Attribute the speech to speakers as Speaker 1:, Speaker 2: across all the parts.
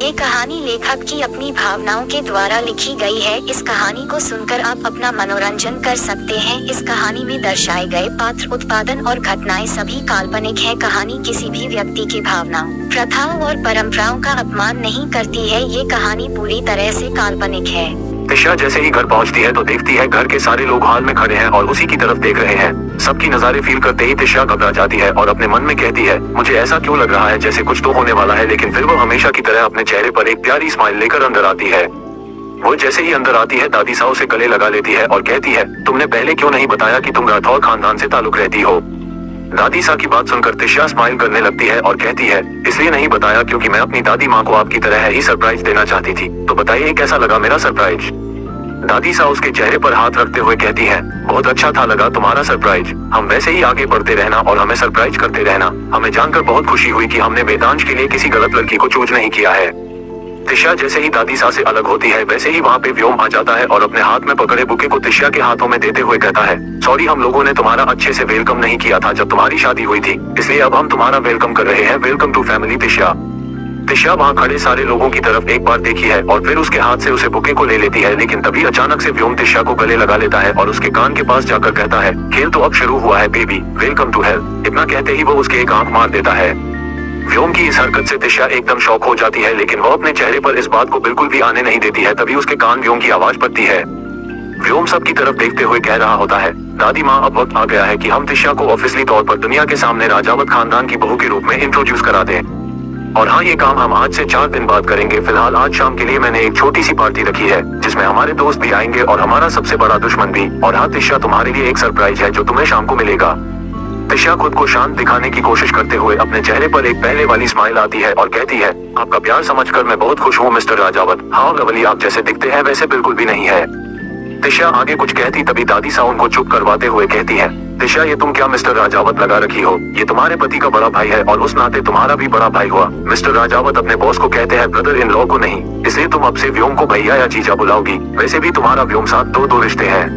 Speaker 1: ये कहानी लेखक की अपनी भावनाओं के द्वारा लिखी गई है। इस कहानी को सुनकर आप अपना मनोरंजन कर सकते हैं। इस कहानी में दर्शाए गए पात्र, उत्पादन और घटनाएं सभी काल्पनिक है। कहानी किसी भी व्यक्ति की भावनाओं, प्रथाओं और परंपराओं का अपमान नहीं करती है। ये कहानी पूरी तरह से काल्पनिक है।
Speaker 2: तिशा जैसे ही घर पहुंचती है तो देखती है घर के सारे लोग हॉल में खड़े हैं और उसी की तरफ देख रहे हैं। सबकी नज़ारे फील करते ही तिशा घबरा जाती है और अपने मन में कहती है, मुझे ऐसा क्यों लग रहा है जैसे कुछ तो होने वाला है। लेकिन फिर वो हमेशा की तरह अपने चेहरे पर एक प्यारी स्माइल लेकर अंदर आती है। वो जैसे ही अंदर आती है दादी साहू से गले लगा लेती है और कहती है, तुमने पहले क्यों नहीं बताया कि तुम राठौर खानदान से ताल्लुक रहती हो। दादी सा की बात सुनकर तिशा स्माइल करने लगती है और कहती है, इसलिए नहीं बताया क्योंकि मैं अपनी दादी माँ को आपकी तरह ही सरप्राइज देना चाहती थी। तो बताइए कैसा लगा मेरा सरप्राइज। दादी सा उसके चेहरे पर हाथ रखते हुए कहती है, बहुत अच्छा था लगा तुम्हारा सरप्राइज। हम वैसे ही आगे बढ़ते रहना और हमें सरप्राइज करते रहना। हमें जानकर बहुत खुशी हुई कि हमने वेदांश के लिए किसी गलत लड़की को चूज नहीं किया है। तिशा जैसे ही दादी सा से अलग होती है वैसे ही वहाँ पे व्योम आ जाता है और अपने हाथ में पकड़े बुके को तिशा के हाथों में देते हुए कहता है, सॉरी हम लोगों ने तुम्हारा अच्छे से वेलकम नहीं किया था जब तुम्हारी शादी हुई थी, इसलिए अब हम तुम्हारा वेलकम कर रहे हैं। Welcome to family Tisha. Tisha वहाँ खड़े सारे लोगों की तरफ एक बार देखी है और फिर उसके हाथ से उसे बुके को ले लेती है। लेकिन तभी अचानक से व्योम तिशा को गले लगा लेता है और उसके कान के पास जाकर कहता है, खेल तो अब शुरू हुआ है बेबी, वेलकम टू हेल। इतना कहते ही वो उसके एक आंख मार देता है। व्योम की इस हरकत से तिशा एकदम शॉक हो जाती है, लेकिन वो अपने चेहरे पर इस बात को बिल्कुल भी आने नहीं देती है। तभी उसके कान व्योम की आवाज पड़ती है। व्योम सबकी तरफ देखते हुए कह रहा होता है, दादी माँ अब वक्त आ गया है कि हम तिशा को ऑफिशियली तौर पर दुनिया के सामने राजावत खानदान की बहू के रूप में इंट्रोड्यूस करा दें। और हाँ, ये काम हम आज से 4 दिन बाद करेंगे। फिलहाल आज शाम के लिए मैंने एक छोटी सी पार्टी रखी है जिसमें हमारे दोस्त भी आएंगे और हमारा सबसे बड़ा दुश्मन भी। और हाँ तिशा, तुम्हारे लिए एक सरप्राइज है जो तुम्हें शाम को मिलेगा। तिशा खुद को शांत दिखाने की कोशिश करते हुए अपने चेहरे पर एक पहले वाली स्माइल आती है और कहती है, आपका प्यार समझकर मैं बहुत खुश हूँ मिस्टर राजावत। हाँ लवली, आप जैसे दिखते हैं वैसे बिल्कुल भी नहीं है। तिशा आगे कुछ कहती तभी दादी सा उनको चुप करवाते हुए कहती है, तिशा ये तुम क्या मिस्टर राजावत लगा रखी हो। ये तुम्हारे पति का बड़ा भाई है और उस नाते तुम्हारा भी बड़ा भाई हुआ। मिस्टर राजावत अपने बॉस को कहते हैं ब्रदर इन लॉ को नहीं, इसलिए तुम अब से व्योम को भैया या जीजा बुलाओगी। वैसे भी तुम्हारा व्योम साथ दो रिश्ते हैं।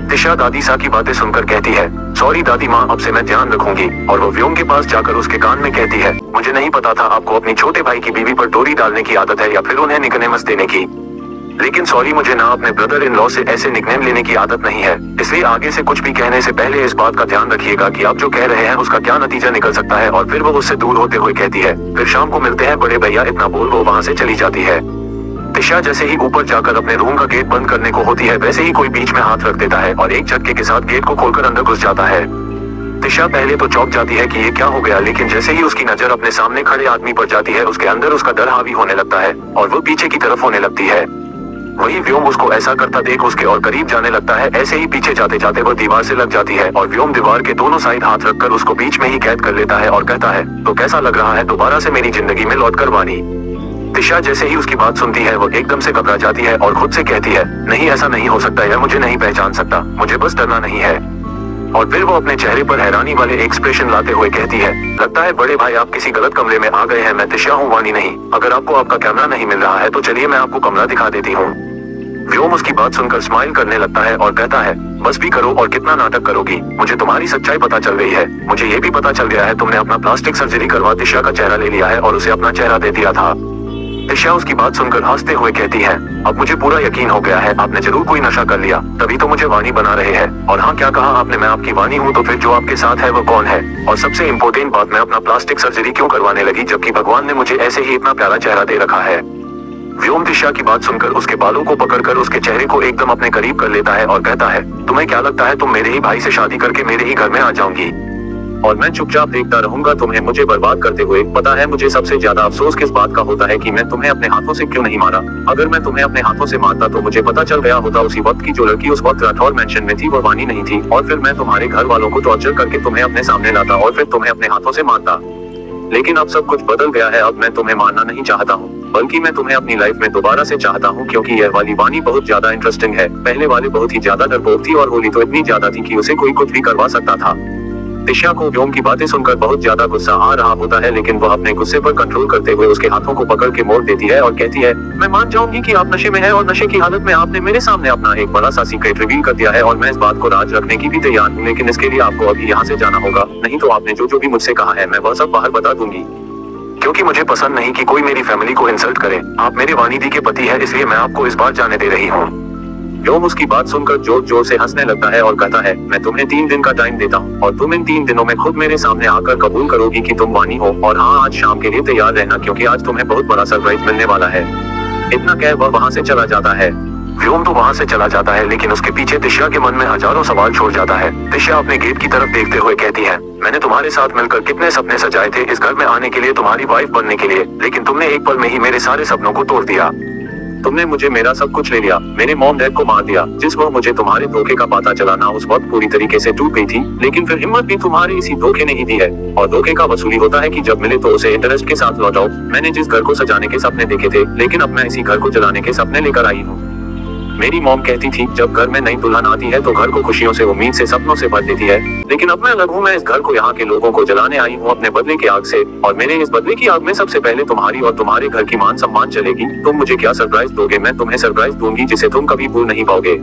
Speaker 2: तिशा दादी सा की बातें सुनकर कहती है, सॉरी दादी माँ, अब से मैं ध्यान रखूंगी। और वो व्योम के पास जाकर उसके कान में कहती है, मुझे नहीं पता था आपको अपनी छोटे भाई की बीवी पर डोरी डालने की आदत है या फिर उन्हें निकनेम्स देने की। लेकिन सॉरी, मुझे ना अपने ब्रदर इन लॉ से ऐसे निकनेम लेने की आदत नहीं है। इसलिए आगे से कुछ भी कहने से पहले इस बात का ध्यान रखिएगा कि आप जो कह रहे हैं उसका क्या नतीजा निकल सकता है। और फिर वो उससे दूर होते हुए कहती है, फिर शाम को मिलते हैं बड़े भैया। इतना बोल वो वहाँ से चली जाती है। तिशा जैसे ही ऊपर जाकर अपने रूम का गेट बंद करने को होती है वैसे ही कोई बीच में हाथ रख देता है और एक झटके के साथ गेट को खोलकर अंदर घुस जाता है। तिशा पहले तो चौंक जाती है कि ये क्या हो गया, लेकिन जैसे ही उसकी नजर अपने सामने खड़े आदमी पर जाती है उसके अंदर उसका डर हावी होने लगता है और वो पीछे की तरफ होने लगती है। वही व्योम उसको ऐसा करता देख उसके और करीब जाने लगता है। ऐसे ही पीछे जाते जाते वो दीवार से लग जाती है और व्योम दीवार के दोनों साइड हाथ रखकर उसको बीच में ही कैद कर लेता है और कहता है, तो कैसा लग रहा है दोबारा से मेरी जिंदगी में लौटकर वानी। तिशा जैसे ही उसकी बात सुनती है वो एकदम से घबरा जाती है और खुद से कहती है, नहीं ऐसा नहीं हो सकता या मुझे नहीं पहचान सकता, मुझे बस डरना नहीं है। और फिर वो अपने चेहरे पर हैरानी वाले एक्सप्रेशन लाते हुए कहती है, लगता है बड़े भाई आप किसी गलत कमरे में आ गए हैं। मैं तिशा हूँ, वानी नहीं। अगर आपको आपका कैमरा नहीं मिल रहा है तो चलिए मैं आपको कमरा दिखा देती हूँ। व्योम उसकी बात सुनकर स्माइल करने लगता है और कहता है, बस भी करो और कितना नाटक करोगी। मुझे तुम्हारी सच्चाई पता चल गई है। मुझे ये भी पता चल गया है तुमने अपना प्लास्टिक सर्जरी करवा तिशा का चेहरा ले लिया है और उसे अपना चेहरा दे दिया था। तिशा उसकी बात सुनकर हंसते हुए कहती है, अब मुझे पूरा यकीन हो गया है, आपने जरूर कोई नशा कर लिया, तभी तो मुझे वानी बना रहे हैं। और हाँ, क्या कहा आपने, मैं आपकी वानी हूँ, तो फिर जो आपके साथ है वो कौन है। और सबसे इम्पोर्टेंट बात, मैं अपना प्लास्टिक सर्जरी क्यों करवाने लगी जबकि भगवान ने मुझे ऐसे ही इतना प्यारा चेहरा दे रखा है। व्योम तिशा की बात सुनकर उसके बालों को पकड़कर उसके चेहरे को एकदम अपने करीब कर लेता है और कहता है, तुम्हें क्या लगता है तुम मेरे ही भाई से शादी करके मेरे ही घर में आ जाऊंगी और मैं चुपचाप देखता रहूंगा तुम्हें मुझे बर्बाद करते हुए। पता है मुझे सबसे ज्यादा अफसोस किस बात का होता है कि मैं तुम्हें अपने हाथों से क्यों नहीं मारा। अगर मैं तुम्हें अपने हाथों से मारता तो मुझे पता चल गया होता उसी वक्त की जो लड़की उस वक्त राठौर मेंशन में थी वो वानी नहीं थी। और फिर मैं तुम्हारे घर वालों को टॉर्चर करके तुम्हें अपने सामने लाता और फिर तुम्हें अपने हाथों से मारता। लेकिन अब सब कुछ बदल गया है। अब मैं तुम्हें मारना नहीं चाहता हूँ, बल्कि मैं तुम्हें अपनी लाइफ में दोबारा से चाहता हूँ, क्योंकि यह वाली वानी बहुत ज्यादा इंटरेस्टिंग है। पहले वाले बहुत ही ज्यादा डरपोक थी और होली तो इतनी ज्यादा थी कि उसे कोई कुछ भी करवा सकता था। तिशा को व्योम की बातें सुनकर बहुत ज्यादा गुस्सा आ रहा होता है, लेकिन वह अपने गुस्से पर कंट्रोल करते हुए उसके हाथों को पकड़ के मोड़ देती है और कहती है, मैं मान जाऊंगी कि आप नशे में हैं और नशे की हालत में आपने मेरे सामने अपना एक बड़ा सा सीक्रेट रिवील कर दिया है और मैं इस बात को राज रखने की भी तैयार हूँ, लेकिन इसके लिए आपको अभी यहाँ से जाना होगा, नहीं तो आपने जो जो भी मुझसे कहा है मैं वह सब बाहर बता दूंगी। क्योंकि मुझे पसंद नहीं कि कोई मेरी फैमिली को इंसल्ट करे। आप मेरे वानी दी के पति है, इसलिए मैं आपको इस बार जाने दे रही हूँ। व्योम उसकी बात सुनकर जोर जोर से हंसने लगता है और कहता है, मैं तुम्हें 3 दिन का टाइम देता हूँ और तुम इन 3 दिनों में खुद मेरे सामने आकर कबूल करोगी कि तुम वानी हो। और हाँ, आज शाम के लिए तैयार रहना क्योंकि आज तुम्हें बहुत बड़ा सरप्राइज मिलने वाला है। इतना कह वह वहाँ से चला जाता है। व्योम तो वहाँ से चला जाता है, लेकिन उसके पीछे तिशा के मन में हजारों सवाल छोड़ जाता है। तिशा अपने गेट की तरफ देखते हुए कहती है, मैंने तुम्हारे साथ मिलकर कितने सपने सजाए थे इस घर में आने के लिए, तुम्हारी वाइफ बनने के लिए, लेकिन तुमने एक पल में ही मेरे सारे सपनों को तोड़ दिया। तुमने मुझे मेरा सब कुछ ले लिया, मेरे मॉम डैड को मार दिया। जिस वक्त मुझे तुम्हारे धोखे का पता चला ना, उस वक्त पूरी तरीके से टूट गई थी, लेकिन फिर हिम्मत भी तुम्हारे इसी धोखे ने ही दी है। और धोखे का वसूली होता है कि जब मिले तो उसे इंटरेस्ट के साथ लौटाओ। मैंने जिस घर को सजाने के सपने देखे थे, लेकिन अब मैं इसी घर को जलाने के सपने लेकर आई हूँ। मेरी मॉम कहती थी, जब घर में नई दुल्हन आती है तो घर को खुशियों से, उम्मीद से, सपनों से भर देती है, लेकिन अब मैं अलग हूँ। मैं इस घर को, यहाँ के लोगों को जलाने आई हूँ अपने बदले की आग से। और मेरे इस बदले की आग में सबसे पहले तुम्हारी और तुम्हारे घर की मान सम्मान चलेगी। तुम मुझे क्या सरप्राइज दोगे? मैं तुम्हें सरप्राइज दूंगी जिसे तुम कभी भूल नहीं पाओगे।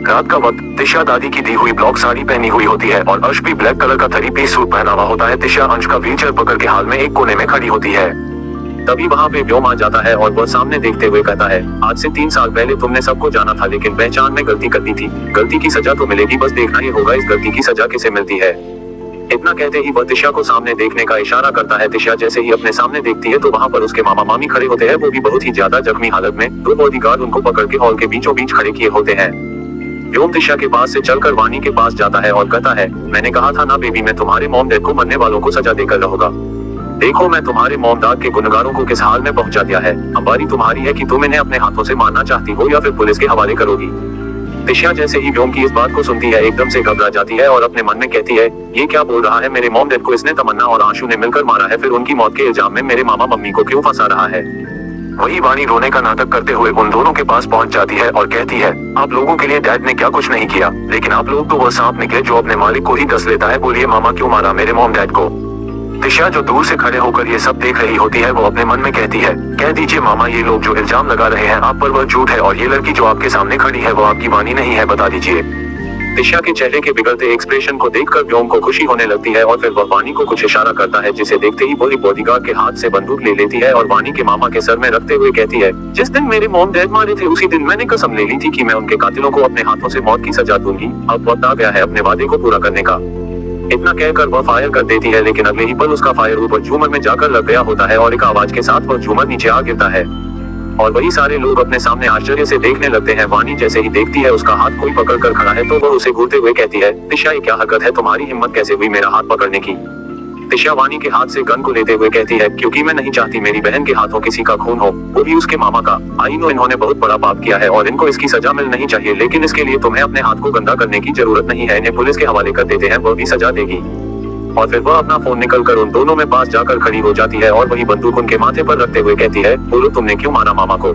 Speaker 2: रात का वक्त, तिशा दादी की दी हुई ब्लॉक साड़ी पहनी हुई होती है और अर्श भी ब्लैक कलर का 3 पीस सूट पहना हुआ होता है। तिशा अंश का व्हीलचेयर पकड़ के हाल में एक कोने में खड़ी होती है। तभी वहाँ पे व्योम आ जाता है और वह सामने देखते हुए कहता है, आज से 3 साल पहले तुमने सबको जाना था, लेकिन पहचान में गलती कर दी थी। गलती की सजा तो मिलेगी, बस देखना ये होगा इस गलती की सजा किसे मिलती है। इतना कहते ही वह तिशा को सामने देखने का इशारा करता है। तिशा जैसे ही अपने सामने देखती है तो वहाँ पर उसके मामा मामी खड़े होते हैं, वो भी बहुत ही ज्यादा जख्मी हालत में। 2 बॉडीगार्ड उनको पकड़ के हॉल के बीचों बीच खड़े किए होते हैं। व्योम तिशा के पास से चलकर वानी के पास जाता है और कहता है, मैंने कहा था ना बेबी, मैं तुम्हारे मॉम डैड को मरने वालों को सजा देकर रहूंगा। देखो मैं तुम्हारे मॉम डैड के गुनहगारों को किस हाल में पहुंचा दिया है। अब बारी तुम्हारी है कि तुम इन्हें अपने हाथों से मारना चाहती हो या फिर पुलिस के हवाले करोगी। तिशा जैसे ही व्योम की इस बात को सुनती है, एकदम से घबरा जाती है और अपने मन में कहती है, ये क्या बोल रहा है? मेरे मॉम डैड को इसने तमन्ना और आंशु ने मिलकर मारा है, फिर उनकी मौत के इल्जाम में मेरे मामा मम्मी को क्यों फंसा रहा है? वही वानी रोने का नाटक करते हुए उन दोनों के पास पहुंच जाती है और कहती है, आप लोगों के लिए डैड ने क्या कुछ नहीं किया, लेकिन आप लोग तो वह सांप निकले जो अपने मालिक को ही डस लेता है। बोलिए मामा क्यों मारा मेरे मॉम डैड को? तिशा जो दूर से खड़े होकर ये सब देख रही होती है, वो अपने मन में कहती है, कह दीजिए मामा, ये लोग जो इल्जाम लगा रहे हैं आप पर वह झूठ है और ये लड़की जो आपके सामने खड़ी है वो आपकी वानी नहीं है, बता दीजिए। तिशा के चेहरे के बिगड़ते एक्सप्रेशन को देखकर व्योम को खुशी होने लगती है और फिर वह वानी को कुछ इशारा करता है, जिसे देखते ही वही बॉडीगार्ड के हाथ से बंदूक ले लेती है और वानी के मामा के सर में रखते हुए कहती है, जिस दिन मेरे मॉम डैड मारे थे उसी दिन मैंने कसम ले ली थी कि मैं उनके कातिलों को अपने हाथों से मौत की सजा दूंगी। अब वक्त आ गया है अपने वादे को पूरा करने का। इतना कहकर वह फायर कर देती है, लेकिन अगले ही पल उसका फायर ऊपर झूमर में जाकर लग गया होता है और एक आवाज के साथ वह झूमर नीचे आ गिरता है और वही सारे लोग अपने सामने आश्चर्य से देखने लगते हैं। वानी जैसे ही देखती है उसका हाथ कोई पकड़ कर खड़ा है तो वह उसे घूरते हुए कहती है, तिशा ये क्या हरकत है? तुम्हारी हिम्मत कैसे हुई मेरा हाथ पकड़ने की? तिशा वानी के हाथ से गन को लेते हुए कहती है, क्योंकि मैं नहीं चाहती मेरी बहन के हाथों किसी का खून हो, वो भी उसके मामा का। आई नो इन्होंने बहुत बड़ा पाप किया है और इनको इसकी सजा मिल नहीं चाहिए, लेकिन इसके लिए तुम्हें अपने हाथ को गंदा करने की जरूरत नहीं है। इन्हें पुलिस के हवाले कर देते हैं, वह भी सजा देगी। और फिर वह अपना फोन निकलकर उन दोनों में पास जाकर खड़ी हो जाती है और वही बंदूक उनके माथे पर रखते हुए कहती है, बोलो तुमने क्यों मारा मामा को?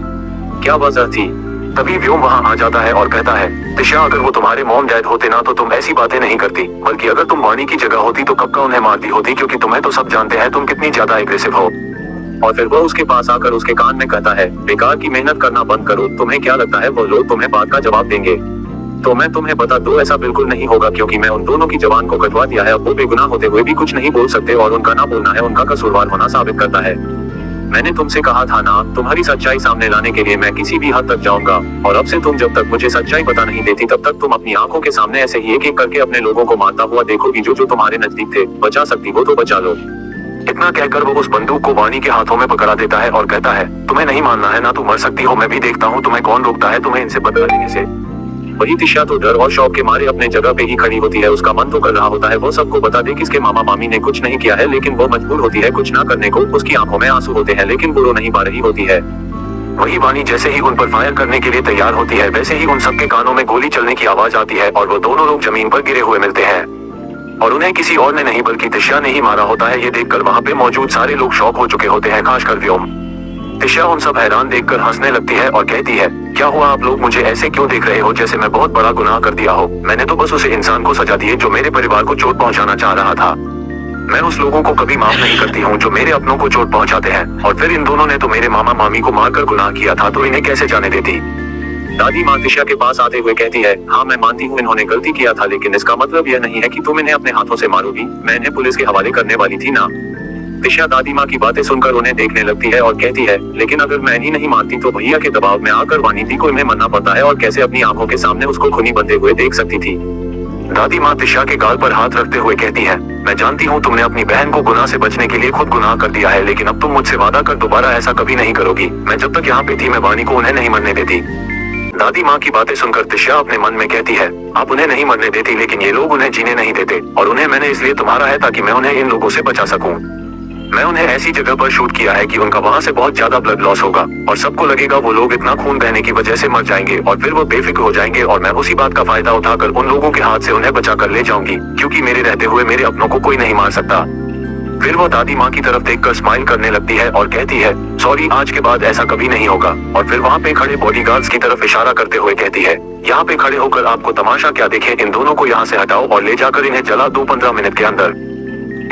Speaker 2: क्या वजह थी? तभी व्योम वहाँ आ जाता है और कहता है, तिशा अगर वो तुम्हारे मॉम डैड होते ना तो तुम ऐसी बातें नहीं करती, बल्कि अगर तुम वानी की जगह होती तो कब का उन्हें मारती होती, क्योंकि तुम्हें तो सब जानते हैं तुम कितनी ज्यादा एग्रेसिव हो। और फिर वह उसके पास आकर उसके कान में कहता है, बेकार की मेहनत करना बंद करो। तुम्हें क्या लगता है वो लोग तुम्हें बात का जवाब देंगे? तो मैं तुम्हें बता दूं, ऐसा बिल्कुल नहीं होगा, क्योंकि मैं उन दोनों की जबान को कटवा दिया है। अब वो बेगुनाह होते हुए भी कुछ नहीं बोल सकते और उनका ना बोलना है उनका कसूरवार होना साबित करता है। मैंने तुमसे कहा था ना, तुम्हारी सच्चाई सामने लाने के लिए मैं किसी भी हद तक जाऊंगा। और अब से तुम जब तक मुझे सच्चाई पता नहीं देती तब तक तुम अपनी आंखों के सामने ऐसे ही एक एक करके अपने लोगों को मारता हुआ देखोगी। जो तुम्हारे नजदीक थे, बचा सकती हो तो बचा लो। इतना कहकर वो उस बंदूक को वानी के हाथों में पकड़ा देता है और कहता है, तुम्हें नहीं मानना है ना, तुम मर सकती हो, मैं भी देखता हूँ तुम्हें कौन रोकता है तुम्हें इनसे बदला लेने से। वही तिशा तो डर और शौक के मारे अपने जगह पे ही खड़ी होती है। उसका मन तो कर रहा होता है वो सबको बता दे कि इसके मामा मामी ने कुछ नहीं किया है, लेकिन वो मजबूर होती है कुछ ना करने को। उसकी आंखों में आंसू होते हैं, लेकिन वो रो नहीं पा रही होती है। वही वानी जैसे ही उन पर फायर करने के लिए तैयार होती है, वैसे ही उन सबके कानों में गोली चलने की आवाज आती है और वो दोनों लोग जमीन पर गिरे हुए मिलते हैं और उन्हें किसी और ने नहीं बल्कि तिशा ने ही मारा होता है। ये देखकर वहाँ पे मौजूद सारे लोग शॉक हो चुके होते हैं, खासकर व्योम। तिशा उन सब हैरान देखकर हंसने लगती है और कहती है, क्या हुआ आप लोग मुझे ऐसे क्यों देख रहे हो जैसे मैं बहुत बड़ा गुनाह कर दिया हो? मैंने तो बस उसे इंसान को सजा दी जो मेरे परिवार को चोट पहुंचाना चाह रहा था। मैं उस लोगों को कभी माफ नहीं करती हूँ जो मेरे अपनों को चोट पहुंचाते हैं। और फिर इन दोनों ने तो मेरे मामा मामी को मारकर गुनाह किया था, तो इन्हें कैसे जाने देती? दादी माँ तिशा के पास आते हुए कहती है, हाँ मैं मानती हूँ इन्होंने गलती किया था, लेकिन इसका मतलब यह नहीं है कि तुम इन्हें अपने हाथों से मारोगी। मैं इन्हें पुलिस के हवाले करने वाली थी ना। तिशा दादी माँ की बातें सुनकर उन्हें देखने लगती है और कहती है, लेकिन अगर मैं ही नहीं मानती तो भैया के दबाव में आकर वानीति को इन्हें मरना पड़ता है और कैसे अपनी आंखों के सामने उसको खूनी बनते हुए देख सकती थी। दादी माँ तिशा के गाल पर हाथ रखते हुए कहती है, मैं जानती हूँ तुमने अपनी बहन को गुनाह से बचने के लिए खुद गुनाह कर दिया है, लेकिन अब तुम मुझसे वादा कर दोबारा ऐसा कभी नहीं करोगी। मैं जब तक यहाँ पे थी मैं वानी को उन्हें नहीं मरने देती। दादी माँ की बातें सुनकर तिशा अपने मन में कहती है, आप उन्हें नहीं मरने देती लेकिन ये लोग उन्हें जीने नहीं देते और उन्हें मैंने इसलिए तुम्हारा है ताकि मैं उन्हें इन लोगों से बचा सकूं। मैं उन्हें ऐसी जगह पर शूट किया है कि उनका वहां से बहुत ज्यादा ब्लड लॉस होगा और सबको लगेगा वो लोग इतना खून बहने की वजह से मर जाएंगे और फिर वो बेफिक्र हो जाएंगे और मैं उसी बात का फायदा उठाकर उन लोगों के हाथ से उन्हें बचा कर ले जाऊंगी, क्योंकि मेरे रहते हुए मेरे अपनों को कोई नहीं मार सकता। फिर वो दादी माँ की तरफ देखकर स्माइल करने लगती है और कहती है, सॉरी, आज के बाद ऐसा कभी नहीं होगा। और फिर वहाँ पे खड़े बॉडीगार्ड्स की तरफ इशारा करते हुए कहती है, यहाँ पे खड़े होकर आपको तमाशा क्या देखे, इन दोनों को यहाँ से हटाओ और ले जाकर इन्हें जला दो 15 मिनट के अंदर।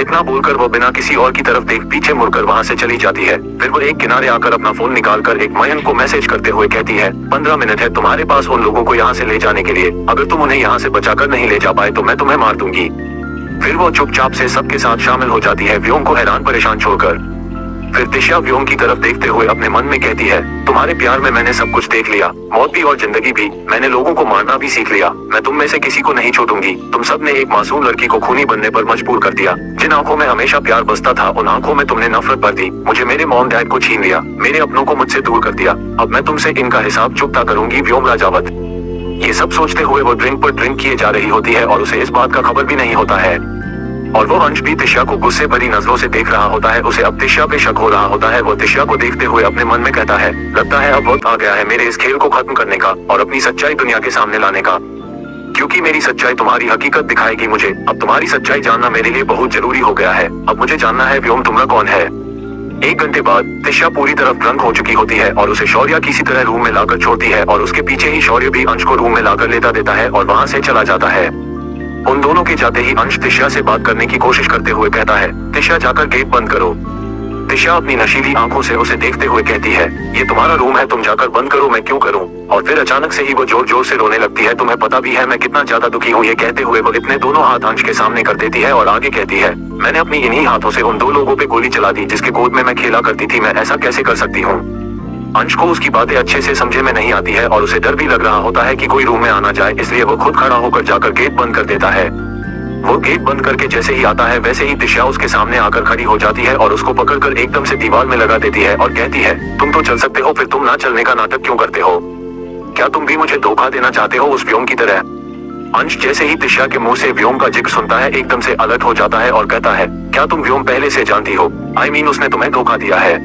Speaker 2: इतना बोलकर वो बिना किसी और की तरफ देख पीछे मुड़कर वहाँ से चली जाती है। फिर वो एक किनारे आकर अपना फोन निकालकर एक मयंक को मैसेज करते हुए कहती है, 15 मिनट है तुम्हारे पास उन लोगों को यहाँ से ले जाने के लिए, अगर तुम उन्हें यहाँ से बचाकर नहीं ले जा पाए तो मैं तुम्हें मार दूंगी। फिर वो चुपचाप से सबके साथ शामिल हो जाती है, व्योम को हैरान परेशान छोड़कर। फिर तिशा व्योम की तरफ देखते हुए अपने मन में कहती है, तुम्हारे प्यार में मैंने सब कुछ देख लिया, मौत भी और जिंदगी भी। मैंने लोगों को मारना भी सीख लिया। मैं तुम में से किसी को नहीं छोड़ूंगी। तुम सब ने एक मासूम लड़की को खूनी बनने पर मजबूर कर दिया। जिन आंखों में हमेशा प्यार बसता था उन आंखों में तुमने नफरत भर दी। मुझे मेरे मॉम डैड को छीन लिया, मेरे अपनों को मुझसे दूर कर दिया। अब मैं तुमसे इनका हिसाब चुकता करूंगी, व्योम राजावत। ये सब सोचते हुए वो ड्रिंक पर ड्रिंक किए जा रही होती है और उसे इस बात का खबर भी नहीं होता है। और वो अंश भी तिशा को गुस्से भरी नजरों से देख रहा होता है। उसे अब तिशा पे शक हो रहा होता है। वो तिशा को देखते हुए अपने मन में कहता है, लगता है अब वक्त आ गया है मेरे इस खेल को खत्म करने का और अपनी सच्चाई दुनिया के सामने लाने का, क्योंकि मेरी सच्चाई तुम्हारी हकीकत दिखाएगी मुझे। अब तुम्हारी सच्चाई जानना मेरे लिए बहुत जरूरी हो गया है। अब मुझे जानना है व्योम तुम्हारा कौन है। 1 घंटे बाद तिशा पूरी तरफ ड्रंक हो चुकी होती है और उसे शौर्य किसी तरह रूम में लाकर छोड़ती है और उसके पीछे ही शौर्य भी अंश को रूम में लाकर लेटा देता है और वहाँ से चला जाता है। उन दोनों के जाते ही अंश तिशा से बात करने की कोशिश करते हुए कहता है, तिशा जाकर गेट बंद करो। तिशा अपनी नशीली आंखों से उसे देखते हुए कहती है, ये तुम्हारा रूम है, तुम जाकर बंद करो, मैं क्यों करूं। और फिर अचानक से ही वो जोर जोर से रोने लगती है। तुम्हें पता भी है मैं कितना ज्यादा दुखी हूँ। ये कहते हुए वो इतने दोनों हाथ अंश के सामने कर देती है और आगे कहती है, मैंने अपनी इन्हीं हाथों से उन 2 लोगों पे गोली चला दी जिसके गोद में मैं खेला करती थी। मैं ऐसा कैसे कर सकती हूँ। अंश को उसकी बातें अच्छे से समझे में नहीं आती है और उसे डर भी लग रहा होता है कि कोई रूम में आना जाए, इसलिए वो खुद खड़ा होकर जाकर गेट बंद कर देता है। वो गेट बंद करके जैसे ही आता है वैसे ही तिशा उसके सामने आकर खड़ी हो जाती है और उसको पकड़कर एकदम से दीवार में लगा देती है और कहती है, तुम तो चल सकते हो, फिर तुम ना चलने का नाटक क्यों करते हो। क्या तुम भी मुझे धोखा देना चाहते हो उस व्योम की तरह। अंश जैसे ही तिशा के मुंह से व्योम का जिक्र सुनता है एकदम से अलर्ट हो जाता है और कहता है, क्या तुम व्योम पहले से जानती हो। I mean, उसने तुम्हें धोखा दिया है।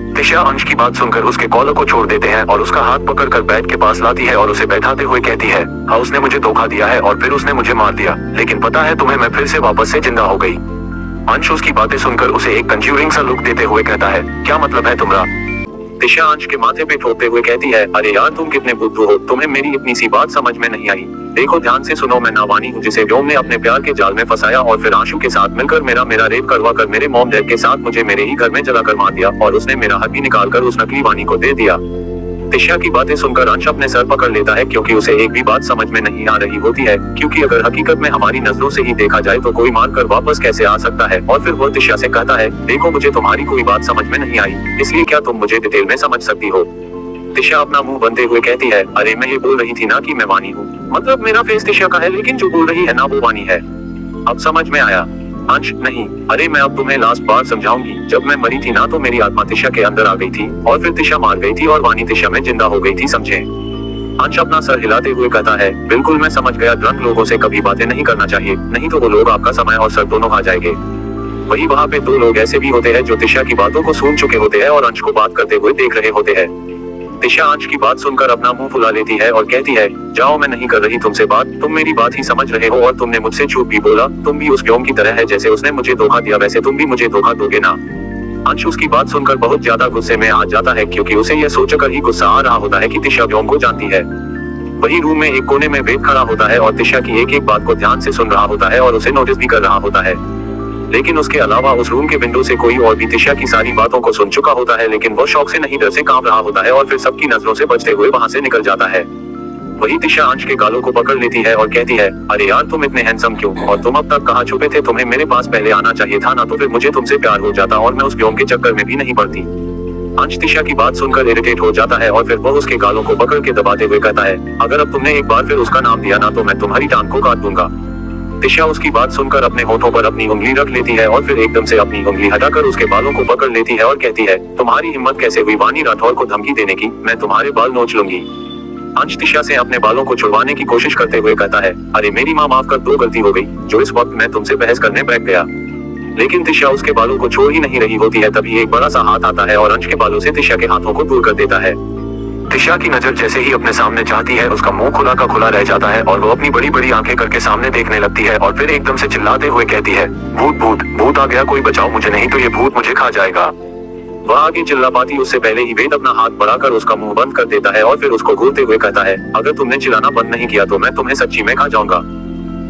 Speaker 2: तिशा अंश की बात सुनकर उसके कॉलर को छोड़ देते हैं और उसका हाथ पकड़कर बेड के पास लाती है और उसे बैठाते हुए कहती है, हाँ उसने मुझे धोखा दिया है और फिर उसने मुझे मार दिया, लेकिन पता है तुम्हें, मैं फिर से वापस से जिंदा हो गई। अंश उसकी बातें सुनकर उसे एक कंज्यूरिंग सा लुक देते हुए कहता है, क्या मतलब है तुम्हारा। तिशा अंश के माथे पे ठोकते हुए कहती है, अरे यार तुम कितने बुद्धू हो, तुम्हें मेरी इतनी सी बात समझ में नहीं आई। देखो ध्यान से सुनो, मैं नावानी हूँ जिसे व्योम ने अपने प्यार के जाल में फंसाया और फिर आंशु के साथ मिलकर मेरा रेप करवा कर मेरे मॉम डैड के साथ मुझे मेरे ही घर में जलाकर मार दिया और उसने मेरा हड्डी निकालकर उस नकली वानी को दे दिया। तिशा की बातें सुनकर अंश अपने सर पकड़ लेता है क्योंकि उसे एक भी बात समझ में नहीं आ रही होती है, क्योंकि अगर हकीकत में हमारी नजरों से ही देखा जाए तो कोई मार कर वापस कैसे आ सकता है। और फिर वो तिशा से कहता है, देखो मुझे तुम्हारी कोई बात समझ में नहीं आई, इसलिए क्या तुम मुझे डिटेल में समझ सकती हो। तिशा अपना मुंह बंदे हुए कहती है, अरे मैं ये बोल रही थी ना कि मैं वानी हूँ, मतलब मेरा फेस तिशा का है, लेकिन जो बोल रही है ना वो वानी है। अब समझ में आया। अंश, नहीं, अरे मैं अब तुम्हें लास्ट बार समझाऊंगी। जब मैं मरी थी ना तो मेरी आत्मा तिशा के अंदर आ गई थी और फिर तिशा मार गई थी और वानी तिशा में जिंदा हो गई थी, समझे। अंश अपना सर हिलाते हुए कहता है, बिल्कुल मैं समझ गया, ड्रंक लोगों से कभी बातें नहीं करना चाहिए, नहीं तो वो लोग आपका समय और सर दोनों खा जाएंगे। वही वहाँ पे 2 लोग ऐसे भी होते हैं जो तिशा की बातों को सुन चुके होते हैं और अंश को बात करते हुए देख रहे होते हैं। तिशा अंश की बात सुनकर अपना मुंह फुला लेती है और कहती है, जाओ, मैं नहीं कर रही तुमसे बात, तुम मेरी बात ही समझ रहे हो और तुमने मुझसे झूठ भी बोला। तुम भी उस व्योम की तरह है, जैसे उसने मुझे धोखा दिया वैसे तुम भी मुझे धोखा दोगे ना। अंश उसकी बात सुनकर बहुत ज्यादा गुस्से में आ जाता है क्योंकि उसे यह सोचकर ही गुस्सा आ रहा होता है कि तिशा व्योम को जानती है। वही रूम में एक कोने में वेद खड़ा होता है और तिशा की एक एक बात को ध्यान से सुन रहा होता है और उसे नोटिस भी कर रहा होता है। लेकिन उसके अलावा उस रूम के विंडो से कोई और भी तिशा की सारी बातों को सुन चुका होता है, लेकिन वो शौक से नहीं डर से कांप रहा होता है और फिर सबकी नजरों से बचते हुए वहां से निकल जाता है। वही तिशा अंश के गालों को पकड़ लेती है और कहती है, अरे यार तुम इतने हैंडसम क्यों, और तुम अब तक कहाँ छुपे थे, तुम्हें मेरे पास पहले आना चाहिए था ना, तो फिर मुझे तुमसे प्यार हो जाता और मैं उस व्योम के चक्कर में भी नहीं पड़ती। अंश तिशा की बात सुनकर इरिटेट हो जाता है और फिर वो उसके गालों को पकड़ के दबाते हुए कहता है, अगर अब तुमने एक बार फिर उसका नाम दिया ना तो मैं तुम्हारी टांग को काट दूंगा। तिशा उसकी बात सुनकर अपने होठों पर अपनी उंगली रख लेती है और फिर एकदम से अपनी उंगली हटाकर उसके बालों को पकड़ लेती है और कहती है, तुम्हारी हिम्मत कैसे हुई वानी राठौर को धमकी देने की, मैं तुम्हारे बाल नोच लूंगी। अंश तिशा से अपने बालों को छुड़वाने की कोशिश करते हुए कहता है, अरे मेरी माँ माफ कर दो, गलती हो गई जो इस वक्त मैं तुमसे बहस करने बैठ गया। लेकिन तिशा उसके बालों को छोड़ ही नहीं रही होती है। तभी एक बड़ा सा हाथ आता है और अंश के बालों से तिशा के हाथों को दूर कर देता है। तिशा की नजर जैसे ही अपने सामने जाती है उसका मुंह खुला का खुला रह जाता है और वो अपनी बड़ी बड़ी आंखें करके सामने देखने लगती है और फिर एकदम से चिल्लाते हुए कहती है, भूत भूत भूत आ गया, कोई बचाओ मुझे, नहीं तो ये भूत मुझे खा जाएगा। वह आगे चिल्ला पाती उससे पहले ही वेद अपना हाथ बढ़ाकर उसका मुंह बंद कर देता है और फिर उसको घूरते हुए कहता है, अगर तुमने चिल्लाना बंद नहीं किया तो मैं तुम्हें सच्ची में खा जाऊंगा।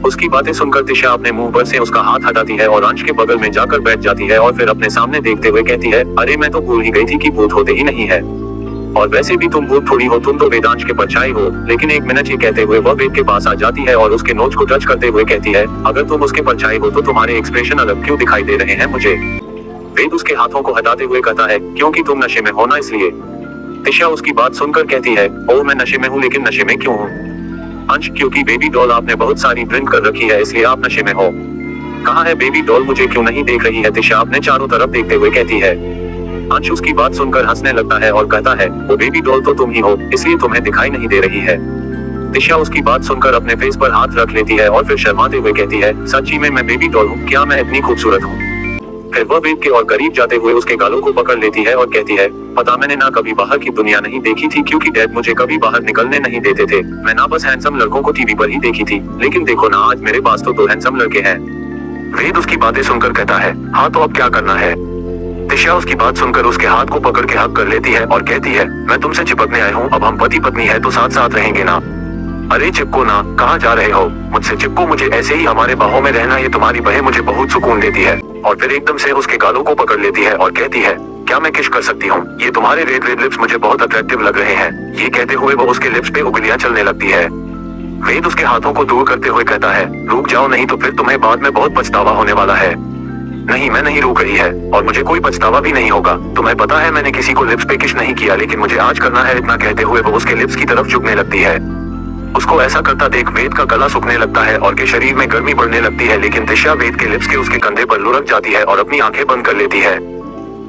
Speaker 2: उसकी बातें सुनकर तिशा अपने मुंह पर से उसका हाथ हटाती है और अंश के बगल में जाकर बैठ जाती है और फिर अपने सामने देखते हुए कहती है, अरे मैं तो भूल ही गई थी कि भूत होते ही नहीं है, और वैसे भी तुम भूत थोड़ी हो, तुम तो वेदांश के परछाई हो। लेकिन एक मिनट, ये कहते हुए वह वेद के पास आ जाती है और उसके नोच को टच करते हुए कहती है, अगर तुम उसके परछाई हो तो तुम्हारे एक्सप्रेशन अलग क्यों दिखाई दे रहे हैं मुझे। वेद उसके हाथों को हटाते हुए कहता है, क्योंकि तुम नशे में हो ना इसलिए। तिशा उसकी बात सुनकर कहती है, ओ मैं नशे में हूँ, लेकिन नशे में क्यों हूँ। अंश, क्योंकि बेबी डॉल आपने बहुत सारी ड्रिंक कर रखी है इसलिए आप नशे में हो। कहाँ है बेबी डॉल, मुझे क्यों नहीं देख रही है। तिशा अपने चारों तरफ देखते हुए कहती है। अंश उसकी बात सुनकर हंसने लगता है और कहता है, वो बेबी डॉल तो तुम ही हो, इसलिए तुम्हें दिखाई नहीं दे रही है। तिशा उसकी बात सुनकर अपने फेस पर हाथ रख लेती है और फिर शर्माते हुए कहती है, सच्ची में मैं बेबी डॉल हूँ, क्या मैं इतनी खूबसूरत हूँ। फिर वह वेद के और करीब जाते हुए उसके गालों को पकड़ लेती है और कहती है, पता मैंने ना कभी बाहर की दुनिया नहीं देखी थी, क्योंकि डैड मुझे कभी बाहर निकलने नहीं देते थे। मैं ना बस हैंडसम लड़कों को टीवी पर ही देखी थी, लेकिन देखो ना आज मेरे पास तो दो हैंडसम लड़के हैं। वेद उसकी बातें सुनकर कहता है, हाँ तो अब क्या करना है। तिशा उसकी बात सुनकर उसके हाथ को पकड़ के हक कर लेती है और कहती है, मैं तुमसे चिपकने आई हूँ, अब हम पति पत्नी है तो साथ साथ रहेंगे ना। अरे चिपको ना, कहाँ जा रहे हो, मुझसे चिपको, मुझे ऐसे ही हमारे बाहों में रहना, ये तुम्हारी बहें मुझे बहुत सुकून देती है। और फिर एकदम से उसके गालों को पकड़ लेती है और कहती है, क्या मैं किस कर सकती हूँ, ये तुम्हारे रेड रेड लिप्स मुझे बहुत अट्रैक्टिव लग रहे हैं। ये कहते हुए वो उसके लिप्स पे उंगलियां चलने लगती है। वेद उसके हाथों को दूर करते हुए कहता है, रुक जाओ, नहीं तो फिर तुम्हें बाद में बहुत पछतावा होने वाला है। नहीं, मैं नहीं रुक रही है और मुझे कोई पछतावा भी नहीं होगा। तुम्हें पता है मैंने किसी को लिप्स पे किस नहीं किया, लेकिन मुझे आज करना है। इतना कहते हुए वो उसके लिप्स की तरफ झुकने लगती है। उसको ऐसा करता देख वेद का गला सूखने लगता है और के शरीर में गर्मी बढ़ने लगती है, लेकिन तिशा वेद के लिप्स के उसके कंधे पर लुढ़क जाती है और अपनी आंखें बंद कर लेती है।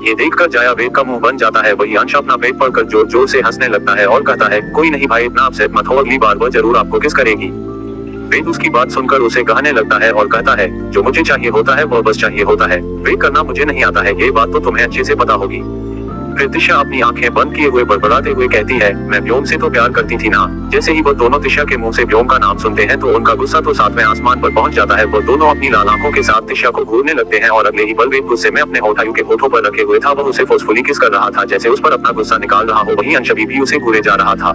Speaker 2: ये देखकर जाया वेद का मुंह बन जाता है। वही अंश अपना पेट पकड़कर जोर जोर से हंसने लगता है और कहता है, कोई नहीं भाई, इतना अपसेट मत हो, अगली बार वह जरूर आपको किस करेगी। वेद उसकी बात सुनकर उसे कहने लगता है और कहता है, जो मुझे चाहिए होता है वह बस चाहिए होता है, वेद करना मुझे नहीं आता है, ये बात तो तुम्हें अच्छे से पता होगी। फिर तिशा अपनी आंखें बंद किए हुए बड़बड़ाते हुए कहती है, मैं व्योम से तो प्यार करती थी ना। जैसे ही वो दोनों तिशा के मुंह से व्योम का नाम सुनते हैं तो उनका गुस्सा तो सातवें आसमान पर पहुंच जाता है। वो दोनों अपनी लाल आंखों के साथ तिशा को घूरने लगते हैं और अगले ही पल वेद गुस्से में अपने होठायु के होठों पर रखे हुए था। वह उसे फोर्सफुली किस कर रहा था, जैसे उस पर अपना गुस्सा निकाल रहा हो। वही अंश अभी भी उसे घूरे जा रहा था।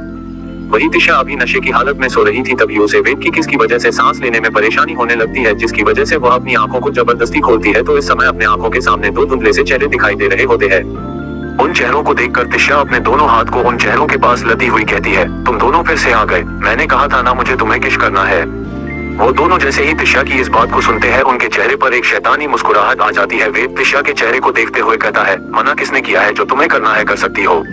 Speaker 2: वही तिशा अभी नशे की हालत में सो रही थी। तभी उसे वेद की किस की वजह से सांस लेने में परेशानी होने लगती है, जिसकी वजह से वह अपनी आंखों को जबरदस्ती खोलती है। तो इस समय अपने आंखों के सामने दो धुंधले से चेहरे दिखाई दे रहे होते हैं। उन चेहरों को देखकर तिशा अपने दोनों हाथ को उन चेहरों के पास लती हुई कहती है, तुम दोनों फिर से आ गए, मैंने कहा था ना मुझे तुम्हें किस करना है। वो दोनों जैसे ही तिशा की इस बात को सुनते हैं उनके चेहरे पर एक शैतानी मुस्कुराहट आ जाती है। वेद तिशा के चेहरे को देखते हुए कहता है, मना किसने किया है, जो तुम्हें करना है कर सकती हो।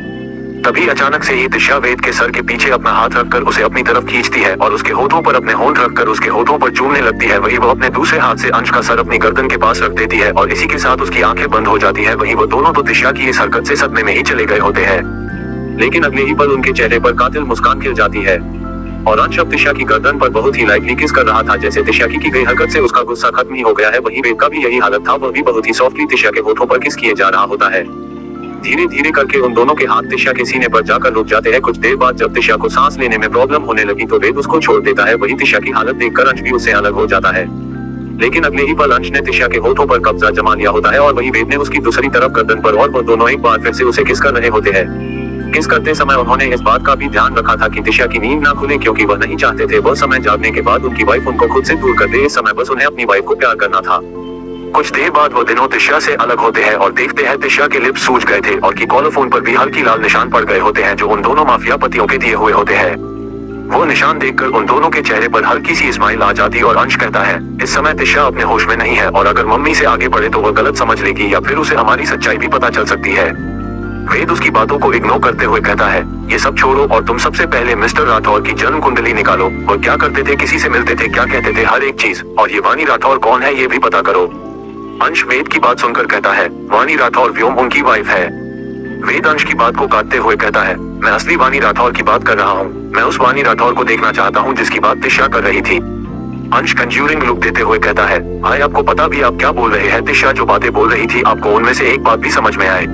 Speaker 2: तभी अचानक से ही तिशा वेद के सर के पीछे अपना हाथ रखकर उसे अपनी तरफ खींचती है और उसके होठों पर अपने होंठ रखकर उसके होठों पर चूमने लगती है। वही वो अपने दूसरे हाथ से अंश का सर अपनी गर्दन के पास रख देती है और इसी के साथ उसकी आंखें बंद हो जाती है। वही वो दोनों तो तिशा की इस हरकत से सदमे में ही चले गए होते हैं, लेकिन अगले ही पल उनके चेहरे पर कातिल मुस्कान खिल जाती है और अंश अब तिशा की गर्दन पर बहुत ही लाइटली किस कर रहा था, जैसे तिशा की गई हरकत से उसका गुस्सा खत्म ही हो गया है। वही वेद का भी यही हालत था, वह भी बहुत ही सॉफ्टली तिशा के होठों पर किस किए जा रहा होता है। धीरे धीरे करके उन दोनों के हाथ तिशा के सीने पर जाकर रुक जाते हैं। कुछ देर बाद जब तिशा को सांस लेने में प्रॉब्लम होने लगी तो वेद उसको छोड़ देता है। वही तिशा की हालत देखकर अंश भी उससे अलग हो जाता है, लेकिन अगले ही पल अंश ने तिशा के होठों पर कब्जा जमा लिया होता है और वही वेद ने उसकी दूसरी तरफ गर्दन पर, और वो दोनों एक बार फिर से उसे किस कर रहे होते हैं। किस करते समय उन्होंने इस बात का भी ध्यान रखा था कि तिशा की नींद ना खुले, क्योंकि वह नहीं चाहते थे वह समय जागने के बाद उनकी वाइफ उनको खुद से दूर कर दे। इस समय बस उन्हें अपनी वाइफ को प्यार करना था। कुछ देर बाद वो दिनों तिशा से अलग होते हैं और देखते हैं तिशा के लिप्स सूज गए थे और की कॉलर फोन पर भी हल्की लाल निशान पड़ गए होते हैं, जो उन दोनों माफिया पतियों के दिए हुए होते हैं। वो निशान देखकर उन दोनों के चेहरे पर हल्की सी स्माइल आ जाती और अंश कहता है, इस समय तिशा अपने होश में नहीं है और अगर मम्मी से आगे बढ़े तो वो गलत समझ लेगी या फिर उसे हमारी सच्चाई भी पता चल सकती है। वेद उसकी बातों को इग्नोर करते हुए कहता है, ये सब छोड़ो और तुम सबसे पहले मिस्टर राठौर की जन्म कुंडली निकालो और क्या करते थे, किसी से मिलते थे, क्या कहते थे, हर एक चीज, और ये वानी राठौर कौन है ये भी पता करो। अंश वेद की बात सुनकर कहता है, वानी राठौर व्योम उनकी वाइफ है। वेद अंश की बात को काटते हुए कहता है, मैं असली वानी राठौर की बात कर रहा हूँ। मैं उस वानी राठौर को देखना चाहता हूँ जिसकी बात तिशा कर रही थी। अंश कंज्यूरिंग लुक देते हुए कहता है, भाई आपको पता भी आप क्या बोल रहे हैं। तिशा जो बातें बोल रही थी आपको उनमें से एक बात भी समझ में आए?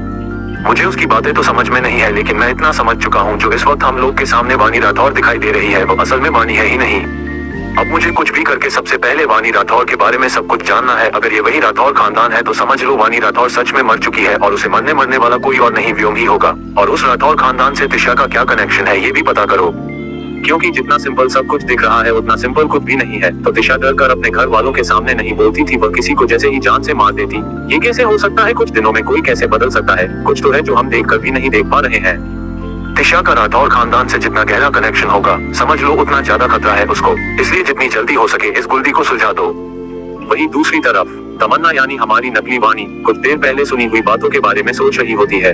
Speaker 2: मुझे उसकी बातें तो समझ में नहीं है, लेकिन मैं इतना समझ चुका हूँ जो इस वक्त हम लोग के सामने वानी राठौर दिखाई दे रही है वो असल में वानी है ही नहीं। अब मुझे कुछ भी करके सबसे पहले वानी राठौर के बारे में सब कुछ जानना है। अगर ये वही राठौर खानदान है तो समझ लो वानी राठौर सच में मर चुकी है और उसे मरने वाला कोई और नहीं व्योम ही होगा। और उस राठौर खानदान से तिशा का क्या कनेक्शन है ये भी पता करो, क्योंकि जितना सिंपल सब कुछ दिख रहा है उतना सिंपल कुछ भी नहीं है। तो तिशा डर कर अपने घर वालों के सामने नहीं बोलती थी, वह किसी को जैसे ही जान से मार देती। ये कैसे हो सकता है? कुछ दिनों में कोई कैसे बदल सकता है? कुछ तो है जो हम देख कर भी नहीं देख पा रहे हैं। तिशा का राठौर खानदान से जितना गहरा कनेक्शन होगा समझ लो उतना ज्यादा खतरा है उसको, इसलिए जितनी जल्दी हो सके इस गुल्डी को सुलझा दो। वही दूसरी तरफ तमन्ना यानी हमारी नकली वानी कुछ देर पहले सुनी हुई बातों के बारे में सोच रही होती है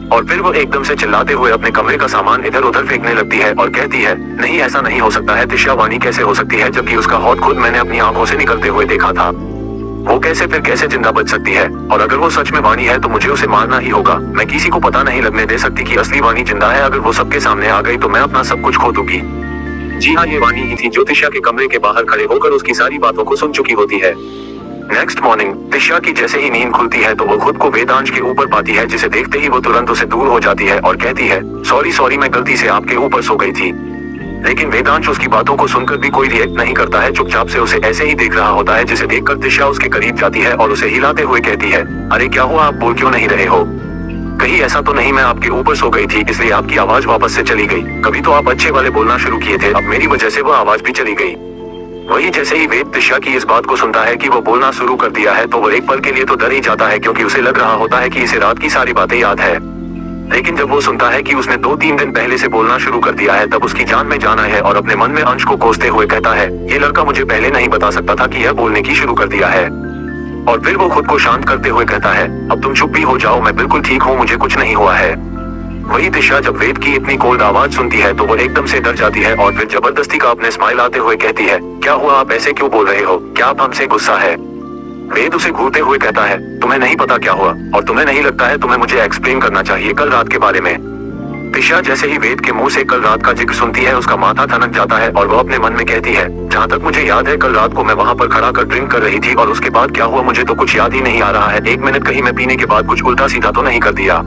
Speaker 2: और फिर वो एकदम से चिल्लाते हुए अपने कमरे का सामान इधर उधर फेंकने लगती है और कहती है, नहीं ऐसा नहीं हो सकता है। तिशा वानी कैसे हो सकती है जबकि उसका हौद खुद मैंने अपनी आंखों से निकलते हुए देखा था। वो कैसे जिंदा बच सकती है? और अगर वो सच में वानी है तो मुझे उसे मारना ही होगा। मैं किसी को पता नहीं लगने दे सकती कि असली वानी जिंदा है। अगर वो सबके सामने आ गई तो मैं अपना सब कुछ खो दूंगी। जी हाँ, ये वानी ही थी जो तिशा के कमरे के बाहर खड़े होकर उसकी सारी बातों को सुन चुकी होती है। नेक्स्ट मॉर्निंग तिशा की जैसे ही नींद खुलती है तो वो खुद को वेदांश के ऊपर पाती है, जिसे देखते ही वो तुरंत उसे दूर हो जाती है और कहती है, सॉरी मैं गलती से आपके ऊपर सो गई थी। लेकिन वेदांश उसकी बातों को सुनकर भी कोई रिएक्ट नहीं करता है, चुपचाप से उसे ऐसे ही देख रहा होता है, जिसे देखकर तिशा उसके करीब जाती है और उसे हिलाते हुए कहती है, अरे क्या हुआ, आप बोल क्यों नहीं रहे हो? कहीं ऐसा तो नहीं मैं आपके ऊपर सो गई थी इसलिए आपकी आवाज वापस से चली गई? कभी तो आप अच्छे वाले बोलना शुरू किए थे, अब मेरी वजह से वो आवाज भी चली गई। वही जैसे ही वेद तिशा की इस बात को सुनता है कि वो बोलना शुरू कर दिया है तो वो एक पल के लिए तो डर ही जाता है, क्योंकि उसे लग रहा होता है कि इसे रात की सारी बातें याद है। लेकिन जब वो सुनता है कि उसने 2-3 दिन पहले से बोलना शुरू कर दिया है तब उसकी जान में जाना है और अपने मन में अंश को कोसते हुए कहता है, ये लड़का मुझे पहले नहीं बता सकता था कि यह बोलने की शुरू कर दिया है। और फिर वो खुद को शांत करते हुए कहता है, अब तुम चुप भी हो जाओ, मैं बिल्कुल ठीक हूँ, मुझे कुछ नहीं हुआ है। वही तिशा जब वेद की इतनी कोल्ड आवाज सुनती है तो वो एकदम से डर जाती है और फिर जबरदस्ती का अपने स्माइल आते हुए कहती है, क्या हुआ, आप ऐसे क्यों बोल रहे हो? क्या आप हमसे गुस्सा है? वेद उसे घूरते हुए कहता है, तुम्हें नहीं पता क्या हुआ और तुम्हें नहीं लगता है तुम्हें मुझे एक्सप्लेन करना चाहिए कल रात के बारे में? तिशा जैसे ही वेद के मुंह से कल रात का जिक्र सुनती है उसका माथा ठनक जाता है और वो अपने मन में कहती है, जहाँ तक मुझे याद है कल रात को मैं वहाँ पर खड़ा कर ड्रिंक कर रही थी और उसके बाद क्या हुआ मुझे तो कुछ याद ही नहीं आ रहा है। 1 मिनट कहीं मैं पीने के बाद कुछ उल्टा सीधा तो नहीं कर दिया?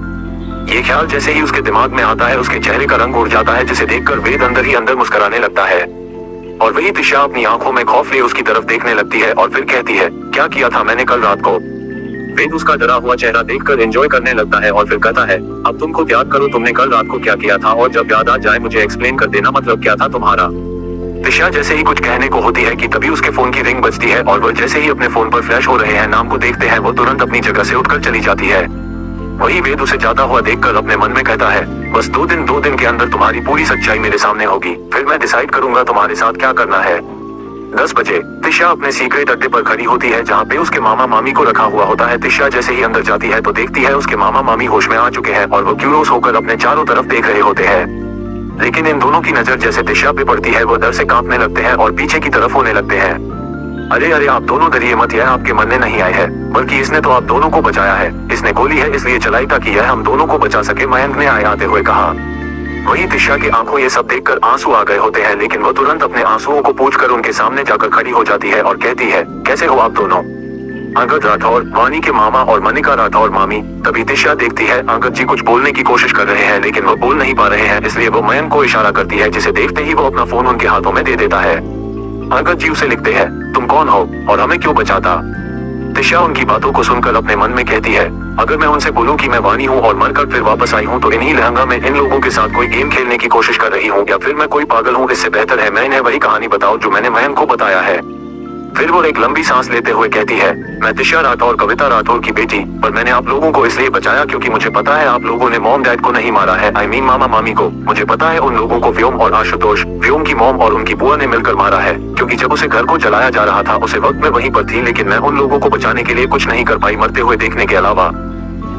Speaker 2: ये ख्याल जैसे ही उसके दिमाग में आता है उसके चेहरे का रंग उड़ जाता है, जिसे देखकर वेद अंदर ही अंदर मुस्कुराने लगता है। और वही तिशा अपनी आंखों में खौफ लिए उसकी तरफ देखने लगती है और फिर कहती है, क्या किया था मैंने कल रात को? वेद उसका डरा हुआ चेहरा देखकर एंजॉय करने लगता है और फिर कहता है, अब तुम खुद याद करो तुमने कल रात को क्या किया था और जब याद आ जाए मुझे एक्सप्लेन कर देना, मतलब क्या था तुम्हारा? तिशा जैसे ही कुछ कहने को होती है कि तभी उसके फोन की रिंग बजती है और वह जैसे ही अपने फोन पर फ्लैश हो रहे हैं नाम को देखते हैं वो तुरंत अपनी जगह से उठकर चली जाती है। वही वेद उसे जाता हुआ देखकर अपने मन में कहता है, बस 2 दिन के अंदर तुम्हारी पूरी सच्चाई मेरे सामने होगी, फिर मैं डिसाइड करूंगा तुम्हारे साथ क्या करना है। 10 बजे तिशा अपने सीक्रेट अड्डे पर खड़ी होती है जहाँ पे उसके मामा मामी को रखा हुआ होता है। तिशा जैसे ही अंदर जाती है तो देखती है उसके मामा मामी होश में आ चुके हैं और वो क्यूरियस होकर अपने चारों तरफ देख रहे होते हैं। लेकिन इन दोनों की नजर जैसे तिशा पे पड़ती है वो डर से कांपने लगते हैं और पीछे की तरफ होने लगते हैं। अरे आप दोनों डरिए मत, यह आपके मरने नहीं आए हैं, बल्कि इसने तो आप दोनों को बचाया है। इसने गोली है इसलिए चलाई ताकि यह हम दोनों को बचा सके, मयंक ने आते हुए कहा। वही तिशा की आंखों ये सब देखकर आंसू आ गए होते हैं, लेकिन वो तुरंत अपने आंसुओं को पोंछकर उनके सामने जाकर खड़ी हो जाती है और कहती है, कैसे हो आप दोनों? अंगद राठौर, वानी के मामा और मनिका राठौर मामी। तभी तिशा देखती है अंगद जी कुछ बोलने की कोशिश कर रहे हैं लेकिन वो बोल नहीं पा रहे हैं, इसलिए वो मयंक को इशारा करती है, जिसे देखते ही वो अपना फोन उनके हाथों में दे देता है। अंगद जी उसे लिखते हैं, तुम कौन हो और हमें क्यों बचाता? तिशा उनकी बातों को सुनकर अपने मन में कहती है, अगर मैं उनसे बोलूं कि मैं वानी हूँ और मरकर फिर वापस आई हूँ तो इन्हीं लहंगा में इन लोगों के साथ कोई गेम खेलने की कोशिश कर रही हूँ या फिर मैं कोई पागल हूँ, इससे बेहतर है मैं इन्हें वही कहानी बताऊं जो मैंने मयंक को बताया है। फिर वो एक लंबी सांस लेते हुए कहती है, मैं तिशा राठौर, कविता राठौर की बेटी, पर मैंने आप लोगों को इसलिए बचाया क्योंकि मुझे पता है आप लोगों ने मॉम डैड को नहीं मारा है, आई मीन मामा मामी को। मुझे पता है उन लोगों को व्योम और आशुतोष, व्योम की मॉम और उनकी बुआ ने मिलकर मारा है, क्योंकि जब उसे घर को जलाया जा रहा था उसे वक्त में वहीं पर थी, लेकिन मैं उन लोगों को बचाने के लिए कुछ नहीं कर पाई मरते हुए देखने के अलावा।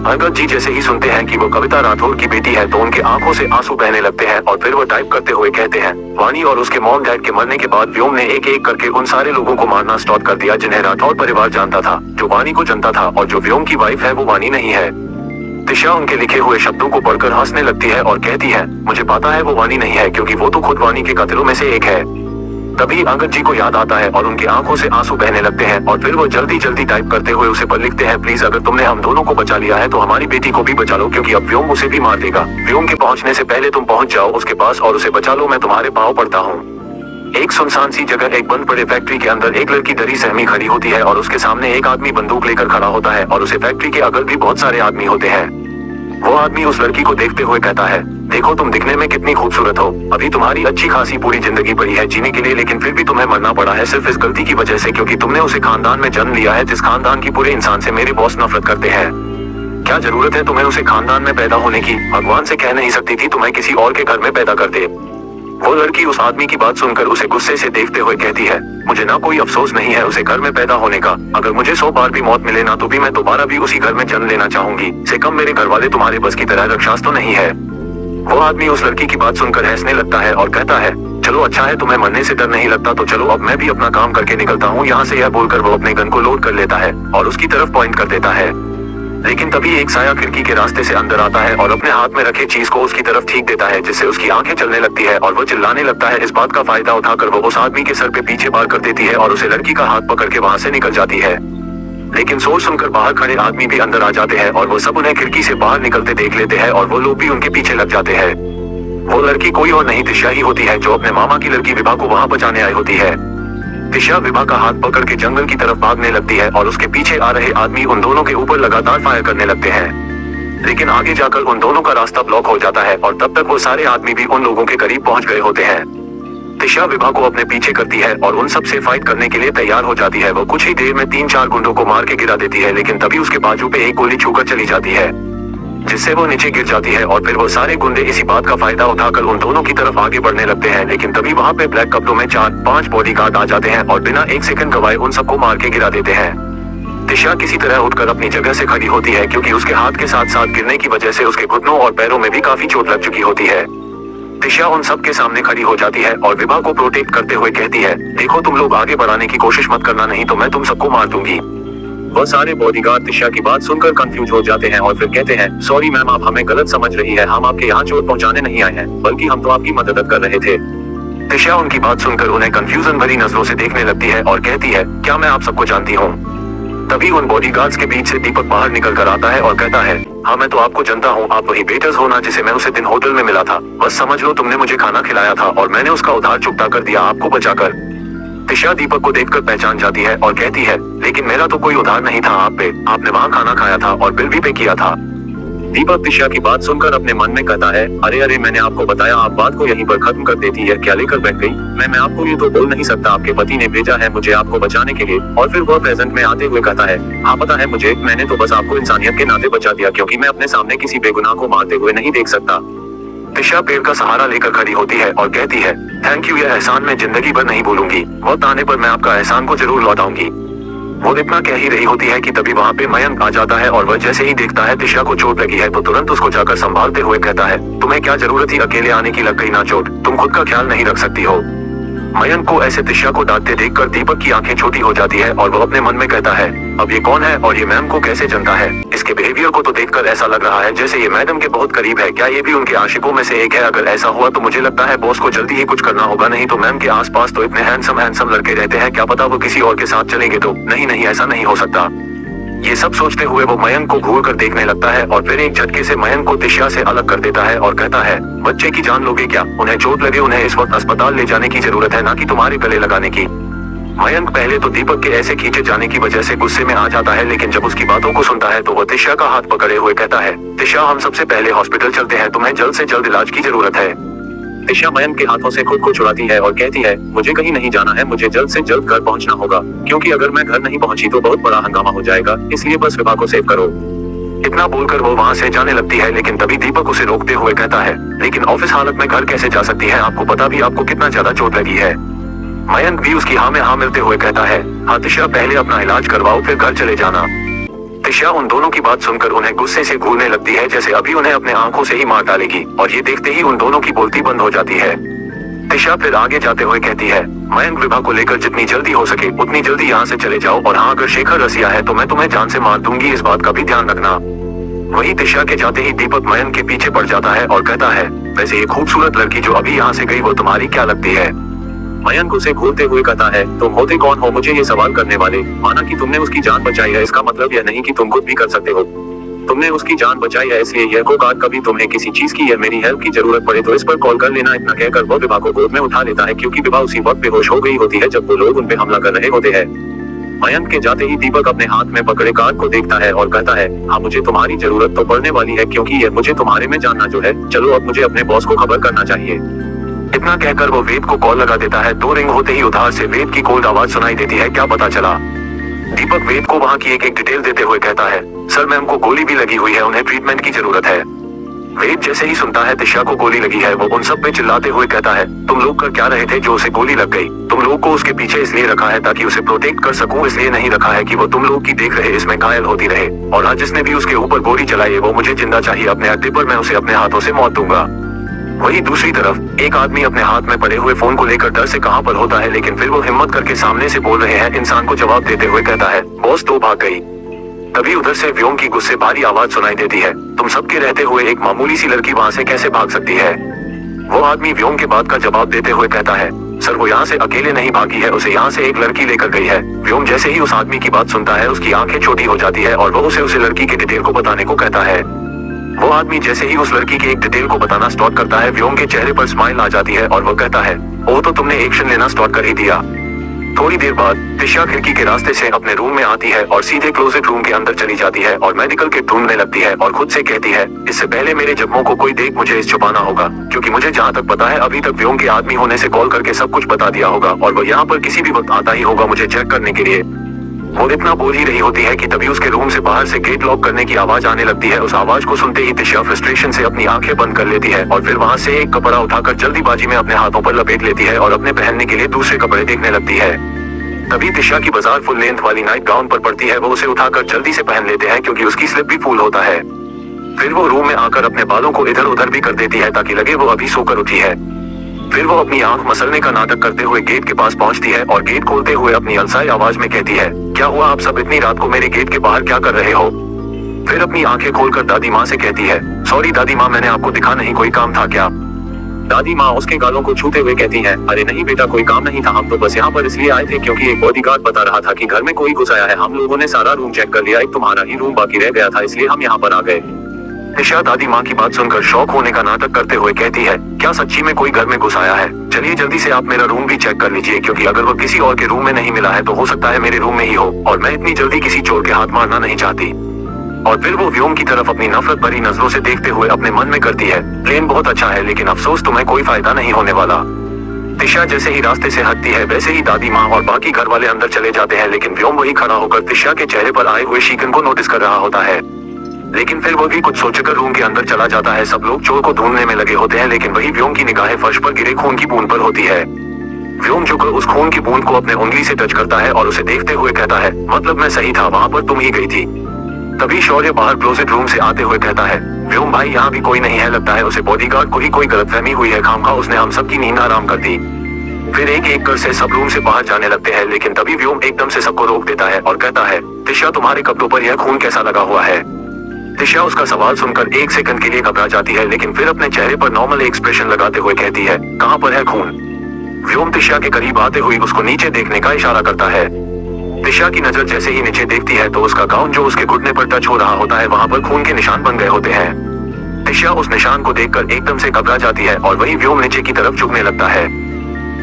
Speaker 2: अंगद जी जैसे ही सुनते हैं कि वो कविता राठौर की बेटी है तो उनके आंखों से आंसू बहने लगते हैं और फिर वो टाइप करते हुए कहते हैं, वानी और उसके मॉम डैड के मरने के बाद व्योम ने एक एक करके उन सारे लोगों को मारना स्टार्ट कर दिया जिन्हें राठौर परिवार जानता था, जो वानी को जानता था, और जो व्योम की वाइफ है वो वानी नहीं है। तिशा उनके लिखे हुए शब्दों को पढ़कर हंसने लगती है और कहती है, मुझे पता है वो वानी नहीं है क्योंकि वो तो खुद वानी के कातिलों में से एक है। तभी अंगद जी को याद आता है और उनकी आंखों से आंसू बहने लगते हैं और फिर वो जल्दी जल्दी टाइप करते हुए उसे पर लिखते हैं, प्लीज अगर तुमने हम दोनों को बचा लिया है तो हमारी बेटी को भी बचा लो क्योंकि अब व्योम उसे भी मार देगा। व्योम के पहुंचने से पहले तुम पहुंच जाओ उसके पास और उसे बचा लो, मैं तुम्हारे पाँव पड़ता हूँ। एक सुनसान सी जगह एक बंद पड़े फैक्ट्री के अंदर एक लड़की डरी सहमी खड़ी होती है और उसके सामने एक आदमी बंदूक लेकर खड़ा होता है और उसे फैक्ट्री के अगल भी बहुत सारे आदमी होते हैं। वो आदमी उस लड़की को देखते हुए कहता है, देखो तुम दिखने में कितनी खूबसूरत हो, अभी तुम्हारी अच्छी खासी पूरी जिंदगी पड़ी है जीने के लिए, लेकिन फिर भी तुम्हें मरना पड़ा है सिर्फ इस गलती की वजह से क्योंकि तुमने उसे खानदान में जन्म लिया है जिस खानदान की पूरे इंसान से मेरे बॉस नफरत करते हैं। क्या जरूरत है तुम्हें उसे खानदान में पैदा होने की, भगवान से कह नहीं सकती थी तुम्हें किसी और के घर में पैदा कर दे। वो लड़की उस आदमी की बात सुनकर उसे गुस्से से देखते हुए कहती है, मुझे ना कोई अफसोस नहीं है उसे घर में पैदा होने का, अगर मुझे 100 बार भी मौत मिले ना तो भी मैं दोबारा भी उसी घर में जन्म लेना चाहूंगी, से कम मेरे घर वाले तुम्हारे बस की तरह राक्षस तो नहीं है। वो आदमी उस लड़की की बात सुनकर हंसने लगता है और कहता है, चलो अच्छा है तुम्हें मरने से डर नहीं लगता तो चलो अब मैं भी अपना काम करके निकलता हूँ यहाँ से। यह बोलकर वो अपने गन को लोड कर लेता है और उसकी तरफ पॉइंट कर देता है, लेकिन तभी एक साया खिड़की के रास्ते से अंदर आता है और अपने हाथ में रखे चीज को उसकी तरफ ठीक देता है जिससे उसकी आंखें चलने लगती है और वो चिल्लाने लगता है। इस बात का फायदा उठाकर वो उस आदमी के सर पे पीछे पार कर देती है और उसे लड़की का हाथ पकड़ के वहाँ से निकल जाती है, लेकिन शोर सुनकर बाहर खड़े आदमी भी अंदर आ जाते हैं और वो सब उन्हें खिड़की से बाहर निकलते देख लेते हैं और वो लोग भी उनके पीछे लग जाते हैं। वो लड़की कोई और नहीं तिशा ही होती है जो अपने मामा की लड़की विभा को वहाँ बचाने आई होती है। तिशा विभा का हाथ पकड़ के जंगल की तरफ भागने लगती है और उसके पीछे आ रहे आदमी उन दोनों के ऊपर लगातार फायर करने लगते हैं, लेकिन आगे जाकर उन दोनों का रास्ता ब्लॉक हो जाता है और तब तक वो सारे आदमी भी उन लोगों के करीब पहुंच गए होते हैं। तिशा विभा को अपने पीछे करती है और उन सब से फाइट करने के लिए तैयार हो जाती है। वो कुछ ही देर में 3-4 गुंडों को मार के गिरा देती है, लेकिन तभी उसके बाजू पे एक गोली छूकर चली जाती है जिससे वो नीचे गिर जाती है और फिर वो सारे गुंडे इसी बात का फायदा उठाकर उन दोनों की तरफ आगे बढ़ने लगते हैं, लेकिन तभी वहाँ पे ब्लैक कपड़ों में 4-5 बॉडीगार्ड आ जाते हैं और बिना एक सेकंड गवाए उन सबको मार के गिरा देते हैं। तिशा किसी तरह उठकर अपनी जगह से खड़ी होती है क्योंकि उसके हाथ के साथ साथ गिरने की वजह से उसके घुटनों और पैरों में भी काफी चोट लग चुकी होती है। तिशा उन सब के सामने खड़ी हो जाती है और विभा को प्रोटेक्ट करते हुए कहती है, देखो तुम लोग आगे बढ़ाने की कोशिश मत करना नहीं तो मैं तुम सबको मार दूंगी। वह सारे बॉडीगार्ड तिशा की बात सुनकर कंफ्यूज हो जाते हैं और फिर कहते हैं, सॉरी मैम आप हमें गलत समझ रही है, हम आपके यहाँ चोट पहुँचाने नहीं आए हैं बल्कि हम तो आपकी मदद कर रहे थे। तिशा उनकी बात सुनकर उन्हें कंफ्यूजन भरी नजरों से देखने लगती है और कहती है, क्या मैं आप सबको जानती हूँ? तभी उन बॉडीगार्ड्स के बीच से दीपक बाहर निकल कर आता है और कहता है, हाँ मैं तो आपको जानता हूँ, आप वही बेटर्स हो ना जिसे मैं उसे दिन होटल में मिला था, बस समझ लो तुमने मुझे खाना खिलाया था और मैंने उसका उधार चुकता कर दिया आपको बचाकर। तिशा दीपक को देखकर पहचान जाती है और कहती है, लेकिन मेरा तो कोई उधार नहीं था आप पे, आपने वहाँ खाना खाया था और बिल भी पे किया था। दीपक तिशा की बात सुनकर अपने मन में कहता है, अरे मैंने आपको बताया, आप बात को यहीं पर खत्म कर देती है क्या, लेकर बैठ गई। मैं आपको ये तो बोल नहीं सकता, आपके पति ने भेजा है मुझे आपको बचाने के लिए। और फिर वह प्रेजेंट में आते हुए कहता है, हाँ पता है मुझे, मैंने तो बस आपको इंसानियत के नाते बचा दिया क्योंकि मैं अपने सामने किसी बेगुनाह को मारते हुए नहीं देख सकता। तिशा पेड़ का सहारा लेकर खड़ी होती है और कहती है, थैंक यू, यह एहसान मैं जिंदगी भर नहीं भूलूंगी, वक्त आने पर मैं आपका एहसान को जरूर लौटाऊंगी। वो इतना कह ही रही होती है कि तभी वहाँ पे मयंक आ जाता है और वह जैसे ही देखता है तिशा को चोट लगी है तो तुरंत उसको जाकर संभालते हुए कहता है, तुम्हें क्या जरूरत थी अकेले आने की, लग गई ना चोट, तुम खुद का ख्याल नहीं रख सकती हो। मयंक को ऐसे तिशा को डांटते देखकर दीपक की आंखें छोटी हो जाती है और वो अपने मन में कहता है, अब ये कौन है और ये मैम को कैसे जानता है, इसके बिहेवियर को तो देखकर ऐसा लग रहा है जैसे ये मैडम के बहुत करीब है, क्या ये भी उनके आशिकों में से एक है? अगर ऐसा हुआ तो मुझे लगता है बॉस को जल्दी ही कुछ करना होगा, नहीं तो मैम के आसपास तो इतने हैंडसम लड़के रहते हैं, क्या पता वो किसी और के साथ चलेंगे तो। नहीं ऐसा नहीं हो सकता। ये सब सोचते हुए वो मयंक को घूर कर देखने लगता है और फिर एक झटके से मयंक को तिशा से अलग कर देता है और कहता है, बच्चे की जान लोगे क्या? उन्हें चोट लगे, उन्हें इस वक्त अस्पताल ले जाने की जरूरत है, ना कि तुम्हारे गले लगाने की। मयंक पहले तो दीपक के ऐसे खींचे जाने की वजह से गुस्से में आ जाता है, लेकिन जब उसकी बातों को सुनता है तो वह तिशा का हाथ पकड़े हुए कहता है, तिशा हम सबसे पहले हॉस्पिटल चलते हैं, तुम्हें जल्द से जल्द इलाज की जरूरत है। तिशा मयंक के हाथों से खुद को छुड़ाती है और कहती है, मुझे कहीं नहीं जाना है, मुझे जल्द से जल्द घर पहुंचना होगा, क्योंकि अगर मैं घर नहीं पहुंची तो बहुत बड़ा हंगामा हो जाएगा, इसलिए बस विभा को सेव करो। इतना बोलकर वो वहाँ से जाने लगती है, लेकिन तभी दीपक उसे रोकते हुए कहता है, लेकिन ऑफिस हालत में घर कैसे जा सकती है, आपको पता भी आपको कितना ज्यादा चोट लगी है। मयंक भी उसकी हाँ में हाँ मिलते हुए कहता है, हाँ तिशा, पहले अपना इलाज करवाओ फिर घर चले जाना। तिशा उन दोनों की बात सुनकर उन्हें गुस्से से घूरने लगती है, जैसे अभी उन्हें अपने आंखों से ही मार डालेगी, और ये देखते ही उन दोनों की बोलती बंद हो जाती है। तिशा फिर आगे जाते हुए कहती है, मयंक, विभा को लेकर जितनी जल्दी हो सके उतनी जल्दी यहाँ से चले जाओ, और हाँ, अगर शेखर रसिया है तो मैं तुम्हें जान से मार दूंगी, इस बात का भी ध्यान रखना। वही तिशा के जाते ही दीपक मयंक के पीछे पड़ जाता है और कहता है, वैसे ये खूबसूरत लड़की जो अभी यहाँ से गई वो तुम्हारी क्या लगती है? मयंक उसे घूरते हुए कहता है, तुम होते कौन हो मुझे ये सवाल करने वाले? माना कि तुमने उसकी जान बचाई है, इसका मतलब यह नहीं कि तुम खुद भी कर सकते हो। तुमने उसकी जान बचाई है, इसलिए यह को कार कभी तुम्हें किसी चीज की या मेरी हेल्प की जरूरत पड़े तो इस पर कॉल कर लेना। इतना कहकर वो विभा को गोद में उठा लेता है, क्योंकि विभा उसी वक्त बेहोश हो गई होती है जब वो लोग उन पे हमला कर रहे होते हैं। मयंक के जाते ही दीपक अपने हाथ में पकड़े कार को देखता है और कहता है, हाँ, मुझे तुम्हारी जरूरत तो पड़ने वाली है, क्योंकि यह मुझे तुम्हारे में जानना जो है। चलो अब मुझे अपने बॉस को खबर करना चाहिए। इतना कहकर वो वेद को कॉल लगा देता है। 2 रिंग होते ही उधार से वेद की कोल्ड आवाज सुनाई देती है, क्या पता चला? दीपक वेद को वहाँ की एक एक डिटेल देते हुए कहता है, सर मैम को गोली भी लगी हुई है, उन्हें ट्रीटमेंट की जरूरत है। वेद जैसे ही सुनता है तिशा को गोली लगी है, वो उन सब पे चिल्लाते हुए कहता है, तुम लोग कर क्या रहे थे जो उसे गोली लग गई? तुम लोग को उसके पीछे इसलिए रखा है ताकि उसे प्रोटेक्ट कर सकूं, इसलिए नहीं रखा है कि वो तुम लोग की देख रहे इसमें घायल होती रहे। और आज जिसने भी उसके ऊपर गोली चलाई है वो मुझे जिंदा चाहिए, अपने अड्डे पर मैं उसे अपने हाथों से मौत दूंगा। वही दूसरी तरफ एक आदमी अपने हाथ में पड़े हुए फोन को लेकर डर से कहां पर होता है, लेकिन फिर वो हिम्मत करके सामने से बोल रहे हैं इंसान को जवाब देते हुए कहता है, बॉस तो भाग गई। तभी उधर से व्योम की गुस्से भरी आवाज सुनाई देती है, तुम सबके रहते हुए एक मामूली सी लड़की वहां से कैसे भाग सकती है? वो आदमी व्योम के बात का जवाब देते हुए कहता है, सर वो यहाँ से अकेले नहीं भागी है, उसे यहाँ से एक लड़की लेकर गई है। व्योम जैसे ही उस आदमी की बात सुनता है उसकी आंखें छोटी हो जाती है और वो उसे लड़की के डिटेल को बताने को कहता है। वो आदमी जैसे ही उस लड़की के एक डिटेल को बताना स्टार्ट करता है, व्योम के चेहरे पर स्माइल आ जाती है और वो कहता है, ओ तो तुमने एक्शन लेना स्टार्ट कर ही दिया। थोड़ी देर बाद तिशा खिड़की के रास्ते से अपने रूम में आती है और सीधे क्लोजेट रूम के अंदर चली जाती है और मेडिकल किट ढूंढने लगती है और खुद से कहती है, इससे पहले मेरे जख्मों को कोई देख मुझे इस छुपाना होगा, क्योंकि मुझे जहाँ तक पता है अभी तक व्योम के आदमी होने से कॉल करके सब कुछ बता दिया होगा और वो यहाँ पर किसी भी वक्त आता ही होगा मुझे चेक करने के लिए। वो इतना बोल ही रही होती है कि तभी उसके रूम से बाहर से गेट लॉक करने की आवाज आने लगती है। उस आवाज को सुनते ही तिशा फ्रस्ट्रेशन से अपनी आंखें बंद कर लेती है और फिर वहाँ से एक कपड़ा उठाकर जल्दीबाजी में अपने हाथों पर लपेट लेती है और अपने पहनने के लिए दूसरे कपड़े देखने लगती है। तभी तिशा की बाजार फुल लेंथ वाली नाइट गाउन पर पड़ती है, वो उसे उठाकर जल्दी से पहन लेते हैं क्योंकि उसकी स्लिप भी फुल होता है। फिर वो रूम में आकर अपने बालों को इधर उधर भी कर देती है ताकि लगे वो अभी सोकर उठी है। फिर वो अपनी आंख मसलने का नाटक करते हुए गेट के पास पहुंचती है और गेट खोलते हुए अपनी अलसाई आवाज में कहती है, क्या हुआ आप सब इतनी रात को मेरे गेट के बाहर क्या कर रहे हो? फिर अपनी आंखें खोलकर दादी माँ से कहती है, सॉरी दादी माँ, मैंने आपको दिखा नहीं, कोई काम था क्या? दादी माँ उसके गालों को छूते हुए कहती है, अरे नहीं बेटा, कोई काम नहीं था, हम तो बस यहाँ पर इसलिए आए थे क्योंकि एक बॉडीगार्ड बता रहा था कि घर में कोई घुस आया है। हम लोगों ने सारा रूम चेक कर लिया, एक तुम्हारा ही रूम बाकी रह गया था, इसलिए हम यहाँ पर आ गए। तिशा दादी माँ की बात सुनकर शौक होने का नाटक करते हुए कहती है, क्या सच्ची में कोई घर में घुस आया है? चलिए जल्दी से आप मेरा रूम भी चेक कर लीजिए, क्योंकि अगर वो किसी और के रूम में नहीं मिला है तो हो सकता है मेरे रूम में ही हो, और मैं इतनी जल्दी किसी चोर के हाथ मारना नहीं चाहती। और फिर वो व्योम की तरफ अपनी नफरत भरी नजरों से देखते हुए अपने मन में करती है, प्लेन बहुत अच्छा है लेकिन अफसोस तुम्हें कोई फायदा नहीं होने वाला। तिशा जैसे ही रास्ते से हटती है वैसे ही दादी माँ और बाकी घर वाले अंदर चले जाते हैं, लेकिन व्योम वही खड़ा होकर तिशा के चेहरे पर आए हुए शिकन को नोटिस कर रहा होता है। लेकिन फिर वो भी कुछ सोचकर रूम के अंदर चला जाता है। सब लोग चोर को ढूंढने में लगे होते हैं, लेकिन वही व्योम की निगाहें फर्श पर गिरे खून की बूंद पर होती है। व्योम झुककर उस खून की बूंद को अपने उंगली से टच करता है और उसे देखते हुए कहता है, मतलब मैं सही था, वहाँ पर तुम ही गई थी। तभी शौर्य बाहर क्लोजेट रूम से आते हुए कहता है, व्योम भाई यहाँ भी कोई नहीं है, लगता है उसे बॉडीगार्ड को ही कोई गलतफहमी हुई है, खामखा उसने हम सबकी नींद आराम कर दी। फिर एक एक कर से सब रूम से बाहर जाने लगते हैं, लेकिन तभी व्योम एकदम से सबको रोक देता है और कहता है, तिशा तुम्हारे कपड़ों पर यह खून कैसा लगा हुआ है? तिशा उसका सवाल सुनकर एक सेकंड के लिए घबरा जाती है, लेकिन फिर अपने चेहरे पर नॉर्मल एक्सप्रेशन लगाते हुए कहती है, कहाँ पर है खून? व्योम तिशा के करीब आते हुए उसको नीचे देखने का इशारा करता है। तिशा की नजर जैसे ही नीचे देखती है तो उसका गाउन जो उसके घुटने पर टच हो रहा होता है वहाँ पर खून के निशान बन गए होते हैं। तिशा उस निशान को देखकर एकदम से घबरा जाती है और वही व्योम नीचे की तरफ झुकने लगता है,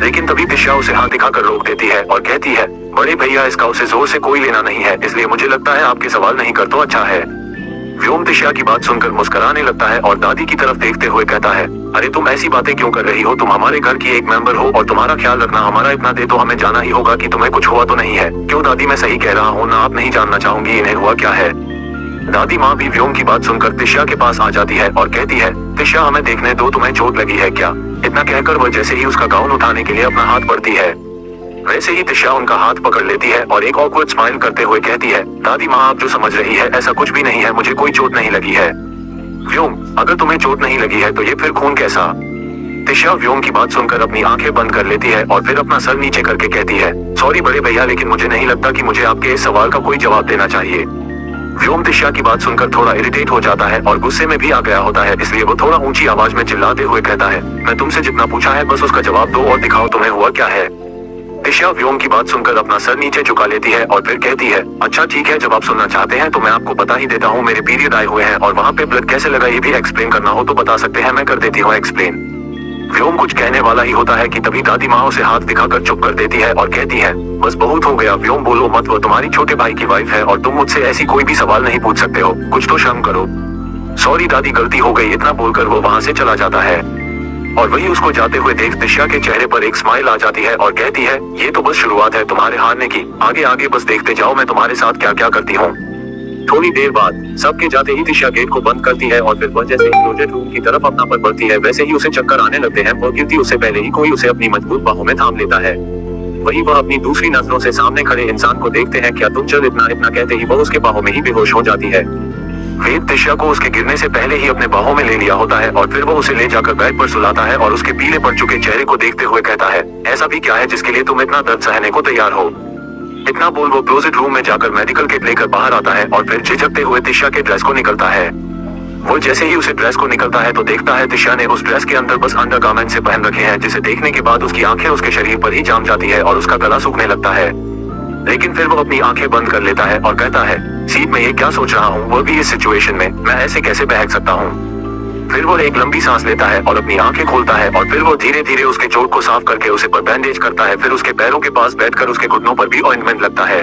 Speaker 2: लेकिन तभी तिशा उसे हाथ दिखाकर रोक देती है और कहती है, बड़े भैया इसका उसे जोर से कोई लेना नहीं है, इसलिए मुझे लगता है आपके सवाल नहीं कर तो अच्छा है। व्योम तिशा की बात सुनकर मुस्कुराने लगता है और दादी की तरफ देखते हुए कहता है, अरे तुम ऐसी बातें क्यों कर रही हो? तुम हमारे घर की एक मेंबर हो और तुम्हारा ख्याल रखना हमारा इतना दे तो हमें जाना ही होगा कि तुम्हें कुछ हुआ तो नहीं है। क्यों दादी, मैं सही कह रहा हूँ ना? आप नहीं जानना चाहूंगी इन्हें हुआ क्या है? दादी माँ भी व्योम की बात सुनकर तिशा के पास आ जाती है और कहती है, तिशा हमें देखने दो, तुम्हें चोट लगी है क्या? इतना कहकर वह जैसे ही उसका गाउन उठाने के लिए अपना हाथ बढ़ती है, वैसे ही तिशा उनका हाथ पकड़ लेती है और एक ऑकवर्ड स्माइल करते हुए कहती है, दादी माँ आप जो समझ रही है ऐसा कुछ भी नहीं है, मुझे कोई चोट नहीं लगी है। व्योम, अगर तुम्हें चोट नहीं लगी है तो ये फिर खून कैसा? तिशा व्योम की बात सुनकर अपनी आंखें बंद कर लेती है और फिर अपना सर नीचे करके कहती है, सॉरी बड़े भैया, लेकिन मुझे नहीं लगता कि मुझे आपके इस सवाल का कोई जवाब देना चाहिए। व्योम तिशा की बात सुनकर थोड़ा इरिटेट हो जाता है और गुस्से में भी आ गया होता है, इसलिए वो थोड़ा ऊंची आवाज में चिल्लाते हुए कहता है, मैं तुमसे जितना पूछा है बस उसका जवाब दो और दिखाओ तुम्हें हुआ क्या है। तिशा व्योम की बात सुनकर अपना सर नीचे झुका लेती है और फिर कहती है, अच्छा ठीक है, जब आप सुनना चाहते हैं तो मैं आपको बता ही देता हूँ, मेरे पीरियड आए हुए हैं और वहाँ पे ब्लड कैसे लगा ये भी एक्सप्लेन करना हो तो बता सकते हैं, मैं कर देती हूँ एक्सप्लेन। व्योम कुछ कहने वाला ही होता है कि तभी दादी माँ उसे हाथ दिखाकर चुप कर देती है और कहती है, बस बहुत हो गया व्योम, बोलो मत, वो तुम्हारी छोटे भाई की वाइफ है और तुम मुझसे ऐसी कोई भी सवाल नहीं पूछ सकते हो, कुछ तो शर्म करो। सॉरी दादी, गलती हो गई, इतना बोलकर वो वहाँ से चला जाता है। और वही उसको जाते हुए देख तिशा के चेहरे पर एक स्माइल आ जाती है और कहती है, ये तो बस शुरुआत है तुम्हारे हारने की, आगे आगे बस देखते जाओ मैं तुम्हारे साथ क्या क्या करती हूँ। थोड़ी देर बाद सबके जाते ही तिशा गेट को बंद करती है और फिर वह जैसे ही क्लोजेट रूम की तरफ अपना पर बढ़ती है वैसे ही उसे चक्कर आने लगते हैं। वह गिरती उससे पहले ही कोई उसे अपनी मजबूत बाहों में थाम लेता है। वही वह अपनी दूसरी नजरों से सामने खड़े इंसान को देखते हैं, क्या तुम चल, इतना इतना कहते ही वह उसके बाहों में ही बेहोश हो जाती है। वेद तिशा को उसके गिरने से पहले ही अपने बाहों में ले लिया होता है और फिर वो उसे ले जाकर बेड पर सुलाता है और उसके पीले पड़ चुके चेहरे को देखते हुए कहता है, ऐसा भी क्या है जिसके लिए तुम इतना दर्द सहने को तैयार हो? इतना बोल वो क्लोजेट रूम में जाकर मेडिकल किट लेकर बाहर आता है और फिर झिझकते हुए तिशा के ड्रेस को निकलता है। वो जैसे ही उसे ड्रेस को निकलता है तो देखता है तिशा ने उस ड्रेस के अंदर बस अंडरगारमेंट से पहन रखे हैं, जिसे देखने के बाद उसकी आंखें उसके शरीर पर ही जाम जाती है और उसका गला सूखने लगता है। लेकिन फिर वो अपनी आंखें बंद कर लेता है और कहता है, सीट में ये क्या सोच रहा हूँ, वो भी इस सिचुएशन में, मैं ऐसे कैसे बहक सकता हूँ? फिर वो एक लंबी सांस लेता है और अपनी आंखें खोलता है और फिर वो धीरे धीरे उसके चोट को साफ करके उसे पर बैंडेज करता है। फिर उसके पैरों के पास बैठकर उसके घुटनों पर भी ऑइंटमेंट लगता है।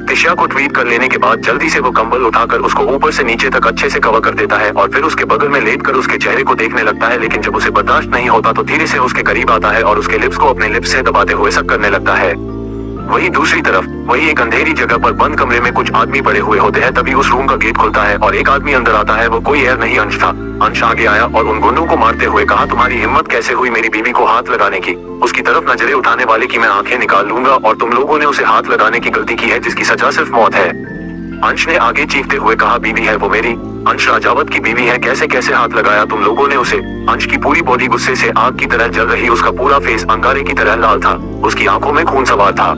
Speaker 2: तिशा को ट्रीट कर लेने के बाद जल्दी से वो कंबल उठाकर उसको ऊपर से नीचे तक अच्छे से कवर कर देता है और फिर उसके बगल में लेटकर उसके चेहरे को देखने लगता है। लेकिन जब उसे बर्दाश्त नहीं होता तो धीरे से उसके करीब आता है और उसके लिप्स को अपने लिप्स से दबाते हुए सक करने लगता है। वही दूसरी तरफ वही एक अंधेरी जगह पर बंद कमरे में कुछ आदमी पड़े हुए होते हैं। तभी उस रूम का गेट खुलता है और एक आदमी अंदर आता है। वो कोई और नहीं, अंश था। अंश आगे आया और उन गुंडों को मारते हुए कहा, तुम्हारी हिम्मत कैसे हुई मेरी बीवी को हाथ लगाने की? उसकी तरफ नजरें उठाने वाले की मैं आंखें निकाल लूंगा और तुम लोगों ने उसे हाथ लगाने की गलती की है जिसकी सजा सिर्फ मौत है। अंश ने आगे चीखते हुए कहा, बीवी है वो मेरी, अंश राजावत की बीवी है, कैसे कैसे हाथ लगाया तुम लोगों ने उसे? अंश की पूरी बॉडी गुस्से से आग की तरह जल रही, उसका पूरा फेस अंगारे की तरह लाल था, उसकी आंखों में खून सवार था।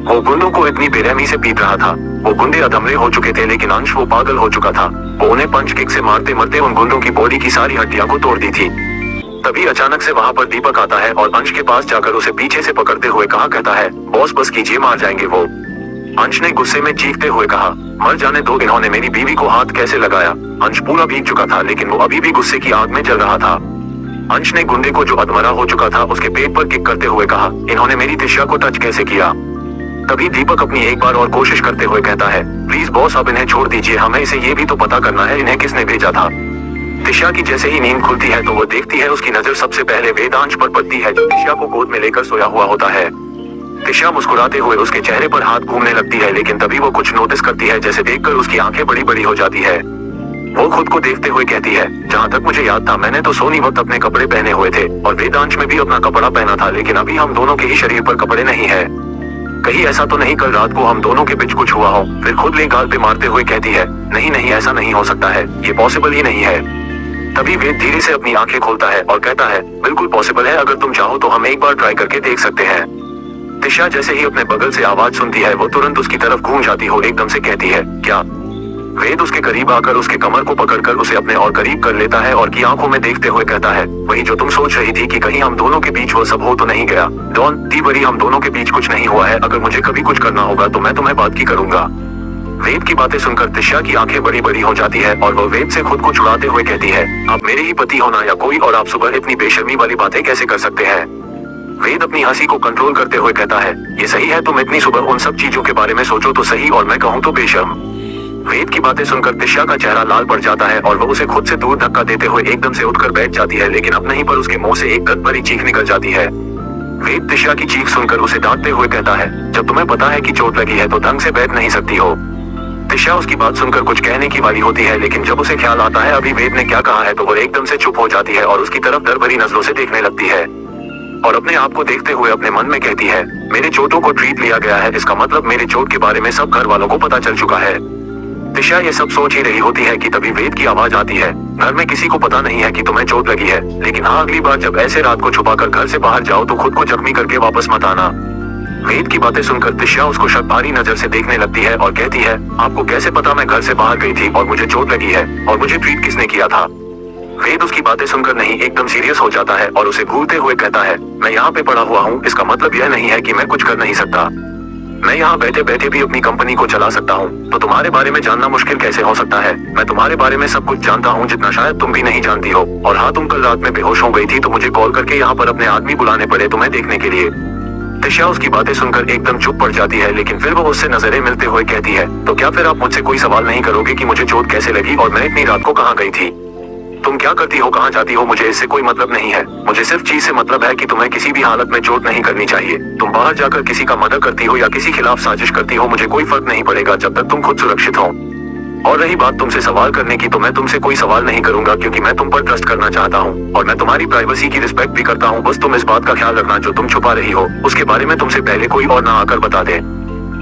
Speaker 2: वो गुंडों को इतनी बेरहमी से पीट रहा था। वो गुंडे अधमरे हो चुके थे लेकिन अंश वो पागल हो चुका था। वो उन्हें पंच किक से मारते मारते उन गुंडों की बॉडी की सारी हड्डियां को तोड़ दी थी। तभी अचानक से वहाँ पर दीपक आता है और अंश के पास जाकर उसे पीछे से पकड़ते हुए कहा कहता है, बॉस बस कीजिए, मार जाएंगे वो। अंश ने गुस्से में चीखते हुए कहा, मर जाने दो, इन्होंने मेरी बीवी को हाथ कैसे लगाया? अंश पूरा भीग चुका था लेकिन वो अभी भी गुस्से की आग में जल रहा था। अंश ने गुंडे को जो अधमरा हो चुका था उसके पेट पर किक करते हुए कहा, इन्होंने मेरी तिशा को टच कैसे किया? तभी दीपक अपनी एक बार और कोशिश करते हुए कहता है, प्लीज बॉस अब इन्हें छोड़ दीजिए, हमें इसे ये भी तो पता करना है इन्हें किसने भेजा था। तिशा की जैसे ही नींद खुलती है तो वो देखती है उसकी नजर सबसे पहले वेदांश पर पड़ती है जो तिशा को गोद में लेकर सोया हुआ होता है। तिशा मुस्कुराते हुए उसके चेहरे पर हाथ घूमने लगती है लेकिन तभी वो कुछ नोटिस करती है जैसे देखकर उसकी आंखें बड़ी बड़ी हो जाती है। वो खुद को देखते हुए कहती है, जहाँ तक मुझे याद था मैंने तो सोनी वक्त अपने कपड़े पहने हुए थे और वेदांश में भी अपना कपड़ा पहना था, लेकिन अभी हम दोनों के ही शरीर पर कपड़े नहीं है। कहीं ऐसा तो नहीं कल रात को हम दोनों के बीच कुछ हुआ हो? फिर खुद ले गाल पे मारते हुए कहती है, नहीं नहीं ऐसा नहीं हो सकता है, ये पॉसिबल ही नहीं है। तभी वेद धीरे से अपनी आंखें खोलता है और कहता है, बिल्कुल पॉसिबल है, अगर तुम चाहो तो हम एक बार ट्राई करके देख सकते हैं। तिशा जैसे ही अपने बगल से आवाज सुनती है वो तुरंत उसकी तरफ घूम जाती हो एकदम से कहती है, क्या? वेद उसके करीब आकर उसके कमर को पकड़कर उसे अपने और करीब कर लेता है और की आंखों में देखते हुए कहता है, वही जो तुम सोच रही थी कि कहीं हम दोनों के बीच वो सब हो तो नहीं गया? डॉन दी बड़ी, हम दोनों के बीच कुछ नहीं हुआ है, अगर मुझे कभी कुछ करना होगा तो मैं तुम्हें बात की करूंगा। वेद की बातें सुनकर तिशा की आंखें बड़ी बड़ी हो जाती है और वो वेद से खुद को छुड़ाते हुए कहती है, आप मेरे ही पति होना या कोई और, आप सुबह इतनी बेशर्मी वाली बातें कैसे कर सकते हैं? वेद अपनी हंसी को कंट्रोल करते हुए कहता है, ये सही है, तुम इतनी सुबह उन सब चीजों के बारे में सोचो तो सही, और मैं कहूँ तो बेशर्म। वेद की बातें सुनकर तिशा का चेहरा लाल पड़ जाता है और वह उसे खुद से दूर धक्का देते हुए एकदम से उठकर बैठ जाती है, लेकिन अब नहीं पर उसके मुंह से एक दर्द भरी चीख निकल जाती है। वेद तिशा की चीख सुनकर उसे डांटते हुए कहता है, जब तुम्हें पता है कि चोट लगी है तो ढंग से बैठ नहीं सकती हो। तिशा उसकी बात सुनकर कुछ कहने की वाली होती है, लेकिन जब उसे ख्याल आता है अभी वेद ने क्या कहा है तो वह एकदम से चुप हो जाती है और उसकी तरफ डर भरी नजरों से देखने लगती है और अपने आप को देखते हुए अपने मन में कहती है, मेरे चोटों को ट्रीट लिया गया है, इसका मतलब मेरे चोट के बारे में सब घर वालों को पता चल चुका है। तिशा ये सब सोच ही रही होती है कि तभी वेद की आवाज आती है, घर में किसी को पता नहीं है कि तुम्हें चोट लगी है, लेकिन हाँ अगली बार जब ऐसे रात को छुपाकर घर से बाहर जाओ तो खुद को जख्मी करके वापस मत आना। वेद की बातें सुनकर तिशा उसको शक भरी नजर से देखने लगती है और कहती है, आपको कैसे पता मैं घर से बाहर गई थी और मुझे चोट लगी है और मुझे ट्रीट किसने किया था? वेद उसकी बातें सुनकर नहीं एकदम सीरियस हो जाता है और उसे घूरते हुए कहता है, मैं यहाँ पे पड़ा हुआ हूँ, इसका मतलब यह नहीं है कि मैं कुछ कर नहीं सकता। मैं यहाँ बैठे बैठे भी अपनी कंपनी को चला सकता हूँ, तो तुम्हारे बारे में जानना मुश्किल कैसे हो सकता है? मैं तुम्हारे बारे में सब कुछ जानता हूँ जितना शायद तुम भी नहीं जानती हो। और हाँ, तुम कल रात में बेहोश हो गई थी तो मुझे कॉल करके यहाँ पर अपने आदमी बुलाने पड़े तुम्हें देखने के लिए। तिशा उसकी बातें सुनकर एकदम चुप पड़ जाती है, लेकिन फिर वो उससे नजरें मिलते हुए कहती है, तो क्या फिर आप मुझसे कोई सवाल नहीं करोगे कि मुझे चोट कैसे लगी और मैं इतनी रात को कहाँ गई थी? तुम क्या करती हो, कहाँ जाती हो, मुझे इससे कोई मतलब नहीं है। मुझे सिर्फ चीज से मतलब है कि तुम्हें किसी भी हालत में चोट नहीं करनी चाहिए। तुम बाहर जाकर किसी का मर्डर करती हो या किसी खिलाफ साजिश करती हो, मुझे कोई फर्क नहीं पड़ेगा जब तक तुम खुद सुरक्षित हो। और रही बात तुमसे सवाल करने की, तो मैं तुमसे कोई सवाल नहीं करूंगा क्योंकि मैं तुम पर ट्रस्ट करना चाहता हूँ और मैं तुम्हारी प्राइवेसी की रिस्पेक्ट भी करता हूँ। बस तुम इस बात का ख्याल रखना, जो तुम छुपा रही हो उसके बारे में तुमसे पहले कोई और ना आकर बता दे।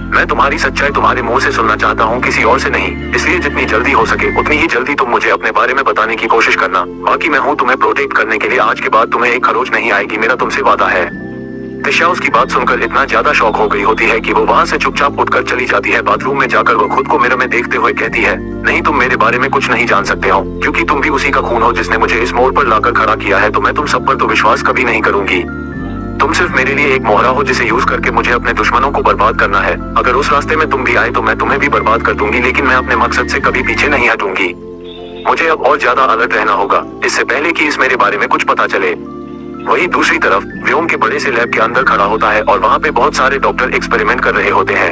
Speaker 2: मैं तुम्हारी सच्चाई तुम्हारे मुंह से सुनना चाहता हूँ, किसी और से नहीं। इसलिए जितनी जल्दी हो सके उतनी ही जल्दी तुम मुझे अपने बारे में बताने की कोशिश करना। बाकी मैं हूँ तुम्हें प्रोटेक्ट करने के लिए। आज के बाद तुम्हें एक खरोच नहीं आएगी, मेरा तुमसे वादा है। तिशा उसकी बात सुनकर इतना ज्यादा शॉक हो गई होती है कि वो वहाँ से चुपचाप उठकर चली जाती है। बाथरूम में जाकर वो खुद को मिरर में देखते हुए कहती है, नहीं तुम मेरे बारे में कुछ नहीं जान सकते हो, क्योंकि तुम भी उसी का खून हो जिसने मुझे इस मोड़ पर लाकर खड़ा किया है। तो मैं तुम सब पर तो विश्वास कभी नहीं करूंगी। तुम सिर्फ मेरे लिए एक मोहरा हो जिसे यूज करके मुझे अपने दुश्मनों को बर्बाद करना है। अगर उस रास्ते में तुम भी आए तो मैं तुम्हें भी बर्बाद कर दूंगी, लेकिन मैं अपने मकसद से कभी पीछे नहीं हटूंगी। मुझे अब और ज्यादा अलर्ट रहना होगा, इससे पहले कि इस मेरे बारे में कुछ पता चले। वहीं दूसरी तरफ व्योम के बड़े से लैब के अंदर खड़ा होता है और वहाँ पे बहुत सारे डॉक्टर एक्सपेरिमेंट कर रहे होते हैं।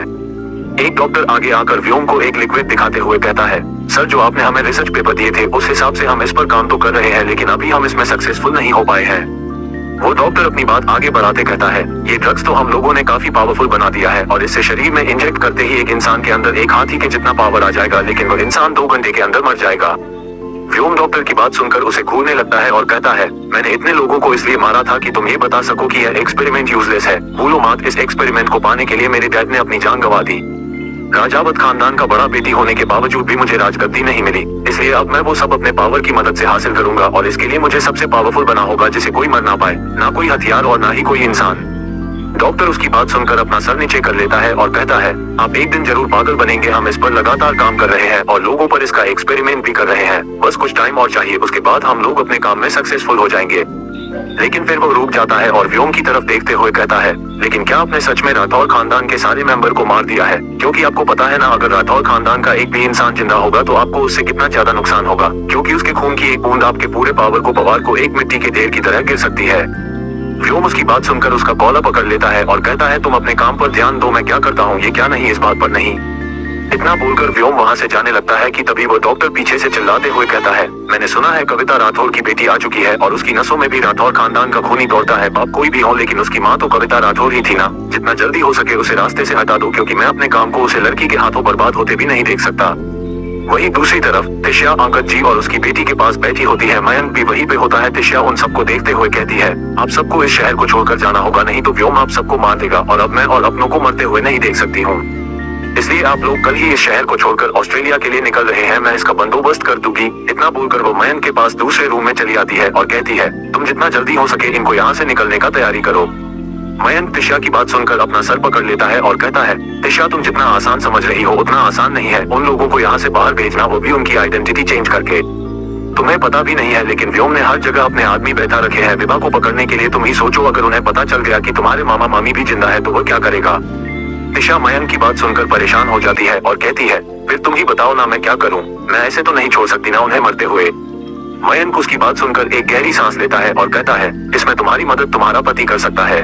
Speaker 2: एक डॉक्टर आगे आकर व्योम को एक लिक्विड दिखाते हुए कहता है, सर जो आपने हमें रिसर्च पेपर दिए थे उस हिसाब से हम इस पर काम तो कर रहे हैं, लेकिन अभी हम इसमें सक्सेसफुल नहीं हो पाए हैं। वो डॉक्टर अपनी बात आगे बढ़ाते कहता है, ये ड्रग्स तो हम लोगों ने काफी पावरफुल बना दिया है और इससे शरीर में इंजेक्ट करते ही एक इंसान के अंदर एक हाथी के जितना पावर आ जाएगा, लेकिन वो इंसान 2 घंटे के अंदर मर जाएगा। व्योम डॉक्टर की बात सुनकर उसे घूरने लगता है और कहता है, मैंने इतने लोगों को इसलिए मारा था कि तुम ये बता सको कि यह एक्सपेरिमेंट यूजलेस है। भूलो मत, इस एक्सपेरिमेंट को पाने के लिए मेरे डैड ने अपनी जान गंवा दी। राजावत खानदान का बड़ा बेटी होने के बावजूद भी मुझे राजगद्दी नहीं मिली, इसलिए अब मैं वो सब अपने पावर की मदद से हासिल करूंगा और इसके लिए मुझे सबसे पावरफुल बना होगा जिसे कोई मर ना पाए, ना कोई हथियार और ना ही कोई इंसान। डॉक्टर उसकी बात सुनकर अपना सर नीचे कर लेता है और कहता है, आप एक दिन जरूर पागल बनेंगे। हम इस पर लगातार काम कर रहे हैं और लोगों पर इसका एक्सपेरिमेंट भी कर रहे हैं। बस कुछ टाइम और चाहिए, उसके बाद हम लोग अपने काम में सक्सेसफुल हो जाएंगे। लेकिन फिर वो रुक जाता है और व्योम की तरफ देखते हुए कहता है, लेकिन क्या आपने सच में राठौर खानदान के सारे मेंबर को मार दिया है? क्योंकि आपको पता है ना, अगर राठौर खानदान का एक भी इंसान जिंदा होगा तो आपको उससे कितना ज्यादा नुकसान होगा, क्योंकि उसके खून की एक बूंद आपके पूरे पावर को पवार को एक मिट्टी के ढेर की तरह गिर सकती है। व्योम उसकी बात सुनकर उसका कॉलर पकड़ लेता है और कहता है, तुम अपने काम पर ध्यान दो, मैं क्या करता हूँ ये क्या नहीं, इस बात पर नहीं। इतना बोलकर व्योम वहाँ से जाने लगता है कि तभी वो डॉक्टर पीछे से चिल्लाते हुए कहता है, मैंने सुना है कविता राठौर की बेटी आ चुकी है और उसकी नसों में भी राठौर खानदान का खून ही दौड़ता है। बाप कोई भी हो, लेकिन उसकी माँ तो कविता राठौर ही थी ना। जितना जल्दी हो सके उसे रास्ते से हटा दो, क्योंकि मैं अपने काम को उसे लड़की के हाथों बर्बाद होते भी नहीं देख सकता। वहीं दूसरी तरफ तिशा अंकल जी और उसकी बेटी के पास बैठी होती है। मयंक भी वहीं पे होता है। तिशा उन सबको देखते हुए कहती है, आप सबको इस शहर को छोड़कर जाना होगा, नहीं तो व्योम आप सबको मार देगा और अब मैं और अपनों को मरते हुए नहीं देख सकती हूँ। इसलिए आप लोग कल ही इस शहर को छोड़कर ऑस्ट्रेलिया के लिए निकल रहे हैं, मैं इसका बंदोबस्त कर दूंगी। इतना बोलकर वो मयंक के पास दूसरे रूम में चली आती है और कहती है, तुम जितना जल्दी हो सके इनको यहाँ से निकलने का तैयारी करो। मयंक तिशा की बात सुनकर अपना सर पकड़ लेता है और कहता है, तिशा तुम जितना आसान समझ रही हो उतना आसान नहीं है उन लोगों को यहाँ से बाहर भेजना, वो भी उनकी आइडेंटिटी चेंज करके। तुम्हें पता भी नहीं है, लेकिन व्योम ने हर जगह अपने आदमी बैठा रखे हैं विभा को पकड़ने के लिए। तुम ही सोचो, अगर उन्हें पता चल गया कि तुम्हारे मामा मामी भी जिंदा है तो वो क्या करेगा। तिशा मयंक की बात सुनकर परेशान हो जाती है और कहती है, फिर तुम ही बताओ ना, मैं क्या करूं? मैं ऐसे तो नहीं छोड़ सकती ना उन्हें मरते हुए। मयंक उसकी बात सुनकर एक गहरी सांस लेता है और कहता है, इसमें तुम्हारी मदद तुम्हारा पति कर सकता है।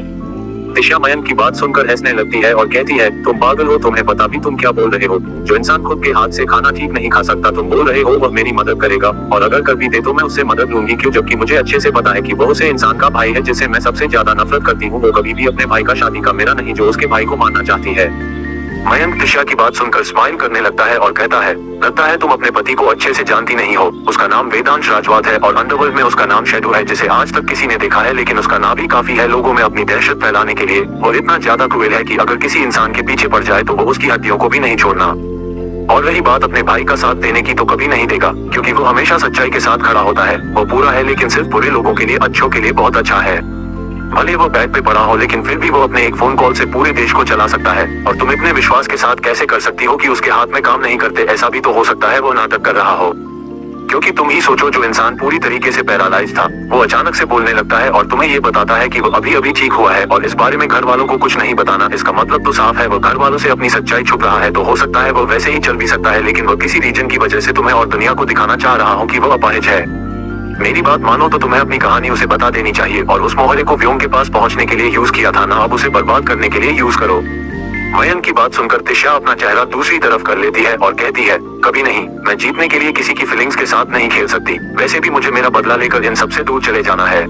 Speaker 2: तिशा मयंक की बात सुनकर हंसने लगती है और कहती है, तुम पागल हो, तुम्हें पता भी तुम क्या बोल रहे हो। जो इंसान खुद के हाथ से खाना ठीक नहीं खा सकता, तुम बोल रहे हो वह मेरी मदद करेगा, और अगर कर भी दे तो मैं उससे मदद लूंगी क्यों, जबकि मुझे अच्छे से पता है कि वो उसे इंसान का भाई है जिससे मैं सबसे ज्यादा नफरत करती हूँ। वो कभी भी अपने भाई का शादी का मेरा नहीं जो उसके भाई को मारना चाहती है। मयंक तिशा की बात सुनकर स्माइल करने लगता है और कहता है, लगता है तुम अपने पति को अच्छे से जानती नहीं हो। उसका नाम वेदांश राजवात है और अंडरवर्ल्ड में उसका नाम शैडो है, जिसे आज तक किसी ने देखा है, लेकिन उसका नाम भी काफी है लोगों में अपनी दहशत फैलाने के लिए। और इतना ज्यादा क्रूएल है कि अगर किसी इंसान के पीछे पड़ जाए तो वो उसकी हड्डियों को भी नहीं छोड़ना। और रही बात अपने भाई का साथ देने की, तो कभी नहीं देगा, क्योंकि वो हमेशा सच्चाई के साथ खड़ा होता है। वो बुरा है लेकिन सिर्फ बुरे लोगों के लिए, अच्छों के लिए बहुत अच्छा है। भले वो बेड पे पड़ा हो लेकिन फिर भी वो अपने एक फोन कॉल से पूरे देश को चला सकता है। और तुम इतने विश्वास के साथ कैसे कर सकती हो कि उसके हाथ में काम नहीं करते। ऐसा भी तो हो सकता है वो नाटक कर रहा हो, क्योंकि तुम ही सोचो, जो इंसान पूरी तरीके से पैरालाइज था वो अचानक से बोलने लगता है और तुम्हें ये बताता है कि वो अभी अभी ठीक हुआ है और इस बारे में घर वालों को कुछ नहीं बताना। इसका मतलब तो साफ है, वो घर वालों से अपनी सच्चाई छुप रहा है। तो हो सकता है वो वैसे ही चल भी सकता है, लेकिन वो किसी रीजन की वजह से तुम्हें और दुनिया को दिखाना चाह रहा हो कि वो अपाहिज है। मेरी बात मानो तो तुम्हें अपनी कहानी उसे बता देनी चाहिए और उस मोहरे को व्योम के पास पहुंचने के लिए यूज किया था ना, अब उसे बर्बाद करने के लिए यूज करो। मयंक की बात सुनकर तिशा अपना चेहरा दूसरी तरफ कर लेती है और कहती है, कभी नहीं, मैं जीतने के लिए किसी की फीलिंग्स के साथ नहीं खेल सकती। वैसे भी मुझे मेरा बदला लेकर इन सबसे दूर चले जाना है।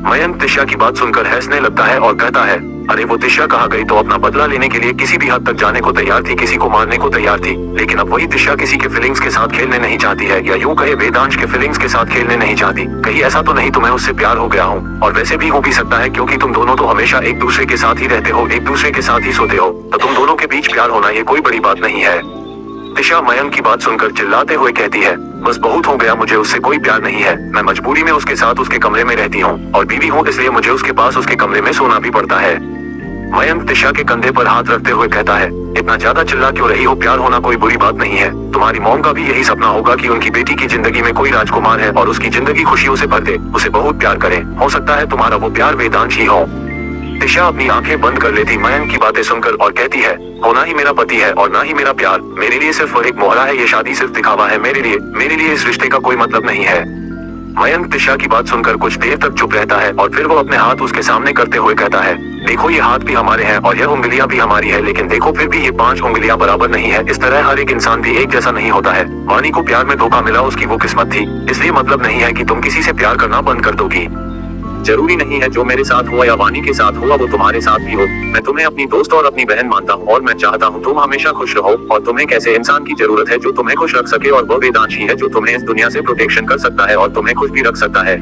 Speaker 2: मयंक तिशा की बात सुनकर हंसने लगता है और कहता है, अरे वो तिशा कहा गई तो अपना बदला लेने के लिए किसी भी हद तक जाने को तैयार थी, किसी को मारने को तैयार थी, लेकिन अब वही तिशा किसी के फीलिंग्स के साथ खेलने नहीं चाहती है, या यूं कहे वेदांश के फीलिंग्स के साथ खेलने नहीं चाहती। कहीं ऐसा तो नहीं तुम्हें उससे प्यार हो गया हूँ, और वैसे भी हो भी सकता है क्योंकि तुम दोनों तो हमेशा एक दूसरे के साथ ही रहते हो, एक दूसरे के साथ ही सोते हो, तो तुम दोनों के बीच प्यार होना ये कोई बड़ी बात नहीं है। तिशा मयंक की बात सुनकर चिल्लाते हुए कहती है, बस बहुत हो गया, मुझे उससे कोई प्यार नहीं है। मैं मजबूरी में उसके साथ उसके कमरे में रहती हूँ और बीवी हूँ, इसलिए मुझे उसके पास उसके कमरे में सोना भी पड़ता है। मयंक तिशा के कंधे पर हाथ रखते हुए कहता है, इतना ज्यादा चिल्ला क्यों रही हो, प्यार होना कोई बुरी बात नहीं है। तुम्हारी मॉम का भी यही सपना होगा कि उनकी बेटी की जिंदगी में कोई राजकुमार है और उसकी जिंदगी खुशियों से भर दे, उसे बहुत प्यार करे। हो सकता है तुम्हारा वो प्यार वेदांश ही हो। तिशा अपनी आंखें बंद कर लेती मयंक की बातें सुनकर और कहती है, होना ही मेरा पति है और ना ही मेरा प्यार। मेरे लिए सिर्फ वो एक मोहरा है, ये शादी सिर्फ दिखावा है मेरे लिए इस रिश्ते का कोई मतलब नहीं है। मयंक तिशा की बात सुनकर कुछ देर तक चुप रहता है और फिर वो अपने हाथ उसके सामने करते हुए कहता है, देखो ये हाथ भी हमारे हैं और यह उंगलियां भी हमारी है, लेकिन देखो फिर भी ये 5 उंगलियां बराबर नहीं है। इस तरह हर एक इंसान भी एक जैसा नहीं होता है। वानी को प्यार में धोखा मिला, उसकी वो किस्मत थी, इसलिए मतलब नहीं है कि तुम किसी से प्यार करना बंद कर दोगी। जरूरी नहीं है जो मेरे साथ हुआ या वानी के साथ हुआ वो तुम्हारे साथ भी हो। मैं तुम्हें अपनी दोस्त और अपनी बहन मानता हूँ और मैं चाहता हूँ तुम हमेशा खुश रहो, और तुम्हें कैसे इंसान की जरूरत है जो तुम्हें खुश रख सके, और वो वेदांश ही है जो तुम्हें इस दुनिया से प्रोटेक्शन कर सकता है और तुम्हें खुश भी रख सकता है।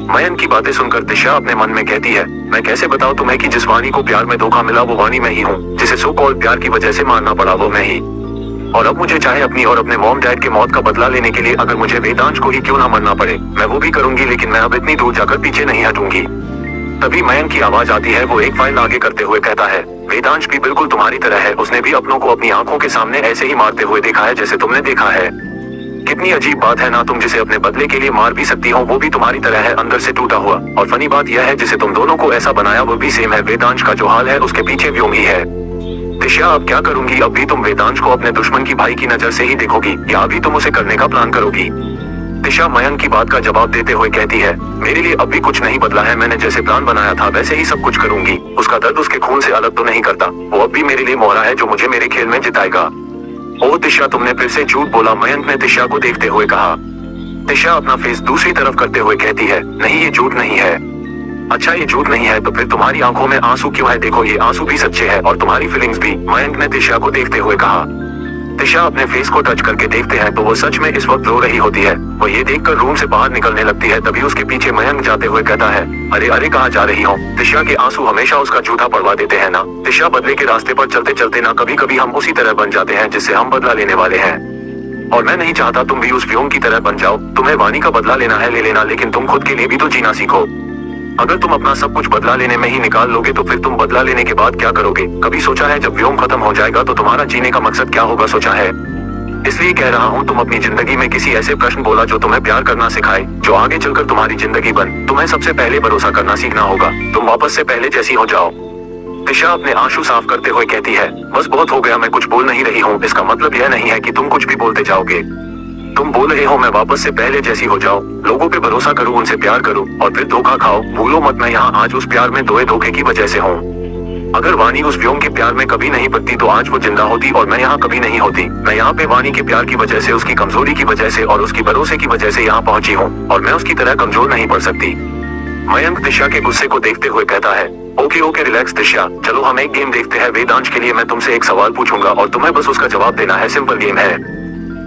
Speaker 2: मयंक की बातें सुनकर तिशा अपने मन में कहती है, मैं कैसे बताऊं तुम्हें कि जिस वानी को प्यार में धोखा मिला वो वानी मैं ही हूँ, जिसे सो कॉल्ड प्यार की वजह से मारना पड़ा वो मैं ही। और अब मुझे चाहे अपनी और अपने मॉम डैड के मौत का बदला लेने के लिए अगर मुझे वेदांश को ही क्यों ना मरना पड़े, मैं वो भी करूंगी, लेकिन मैं अब इतनी दूर जाकर पीछे नहीं हटूंगी। तभी मयंक की आवाज आती है, वो एक फाइल आगे करते हुए कहता है, वेदांश भी बिल्कुल तुम्हारी तरह है, उसने भी अपनों को अपनी आंखों के सामने ऐसे ही मारते हुए देखा है जैसे तुमने देखा है। कितनी अजीब बात है ना, तुम जिसे अपने बदले के लिए मार भी सकती हो वो भी तुम्हारी तरह है, अंदर से टूटा हुआ। और फनी बात यह है जिसे तुम दोनों को ऐसा बनाया वो भी सेम है। वेदांश का जो हाल है उसके पीछे व्योम ही है। तिशा अब क्या करूंगी, अब भी तुम वेदांश को अपने दुश्मन की भाई की नजर से ही देखोगी या अभी तुम उसे करने का प्लान करोगी? तिशा मयंक की बात का जवाब देते हुए कहती है, मेरे लिए अब भी कुछ नहीं बदला है, मैंने जैसे प्लान बनाया था वैसे ही सब कुछ करूंगी। उसका दर्द उसके खून से अलग तो नहीं करता, वो अब भी मेरे लिए मोहरा है जो मुझे मेरे खेल में जिताएगा। ओ तिशा, तुमने फिर से झूठ बोला, मयंक ने तिशा को देखते हुए कहा। तिशा अपना फेस दूसरी तरफ करते हुए कहती है, नहीं ये झूठ नहीं है। अच्छा ये झूठ नहीं है तो फिर तुम्हारी आंखों में आंसू क्यों है? देखो ये आंसू भी सच्चे हैं और तुम्हारी फीलिंग्स भी, मयंक ने तिशा को देखते हुए कहा। तिशा अपने फेस को टच करके देखते हैं तो वो सच में इस वक्त रो रही होती है। वो ये देखकर रूम से बाहर निकलने लगती है, तभी उसके पीछे मयंक जाते हुए कहता है, अरे अरे कहाँ जा रही हो? तिशा के आंसू हमेशा उसका झूठा पड़वा देते हैं ना। तिशा, बदले के रास्ते पर चलते चलते ना कभी कभी हम उसी तरह बन जाते हैं जिससे हम बदला लेने वाले हैं। और मैं नहीं चाहता तुम भी उस व्योम की तरह बन जाओ। तुम्हें वानी का बदला लेना है ले लेना, लेकिन तुम खुद के लिए भी तो जीना सीखो। अगर तुम अपना सब कुछ बदला लेने में ही निकाल लोगे तो फिर तुम बदला लेने के बाद क्या करोगे? कभी सोचा है जब व्योम खत्म हो जाएगा तो तुम्हारा जीने का मकसद क्या होगा? सोचा है? इसलिए कह रहा हूँ, तुम अपनी जिंदगी में किसी ऐसे प्रश्न बोला जो तुम्हें प्यार करना सिखाए, जो आगे चलकर तुम्हारी जिंदगी बन। तुम्हें सबसे पहले भरोसा करना सीखना होगा। तुम वापस से पहले जैसी हो जाओ। तिशा अपने आंसू साफ करते हुए कहती है, बस बहुत हो गया, मैं कुछ बोल नहीं रही हूँ। इसका मतलब यह नहीं है कि तुम कुछ भी बोलते जाओगे। तुम बोल रहे हो मैं वापस से पहले जैसी हो जाओ, लोगों पे भरोसा करूँ, उनसे प्यार करूँ और फिर धोखा खाओ। भूलो मत मैं यहाँ आज उस प्यार में धोखे की वजह से हूँ। अगर वाणी उस व्योम के प्यार में कभी नहीं पड़ती तो आज वो जिंदा होती और मैं यहाँ कभी नहीं होती। मैं यहाँ पे वाणी के प्यार की वजह से, उसकी कमजोरी की वजह से और उसकी भरोसे की वजह से यहाँ पहुंची हूँ और मैं उसकी तरह कमजोर नहीं पड़ सकती। मयंक दिशा के गुस्से को देखते हुए कहता है, ओके ओके रिलैक्स दिशा, चलो हम एक गेम देखते हैं। वेदांश के लिए मैं तुमसे एक सवाल पूछूंगा और तुम्हें बस उसका जवाब देना है। सिंपल गेम है।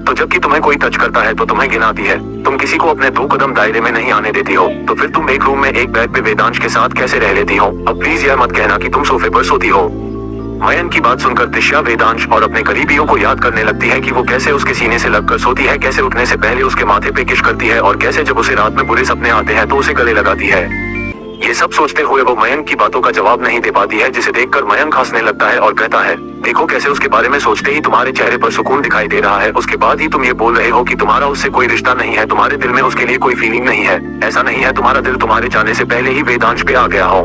Speaker 2: तो जबकि तुम्हें कोई टच करता है तो तुम्हें गिनाती है। तुम किसी को अपने 2 कदम दायरे में नहीं आने देती हो, तो फिर तुम एक रूम में एक बेड पे वेदांश के साथ कैसे रह लेती हो? अब प्लीज यह मत कहना कि तुम सोफे पर सोती हो। मयंक की बात सुनकर दिशा वेदांश और अपने करीबियों को याद करने लगती है कि वो कैसे उसके सीने से लगकर सोती है, कैसे उठने से पहले उसके माथे पे किश करती है और कैसे जब उसे रात में बुरे सपने आते हैं तो उसे गले लगाती है। ये सब सोचते हुए वो मयंक की बातों का जवाब नहीं दे पाती है, जिसे देखकर मयंक हंसने लगता है और कहता है, देखो कैसे उसके बारे में सोचते ही तुम्हारे चेहरे पर सुकून दिखाई दे रहा है। उसके बाद ही तुम ये बोल रहे हो कि तुम्हारा उससे कोई रिश्ता नहीं है, तुम्हारे दिल में उसके लिए कोई फीलिंग नहीं है। ऐसा नहीं है, तुम्हारा दिल तुम्हारे जाने से पहले ही वेदांश पे आ गया हो।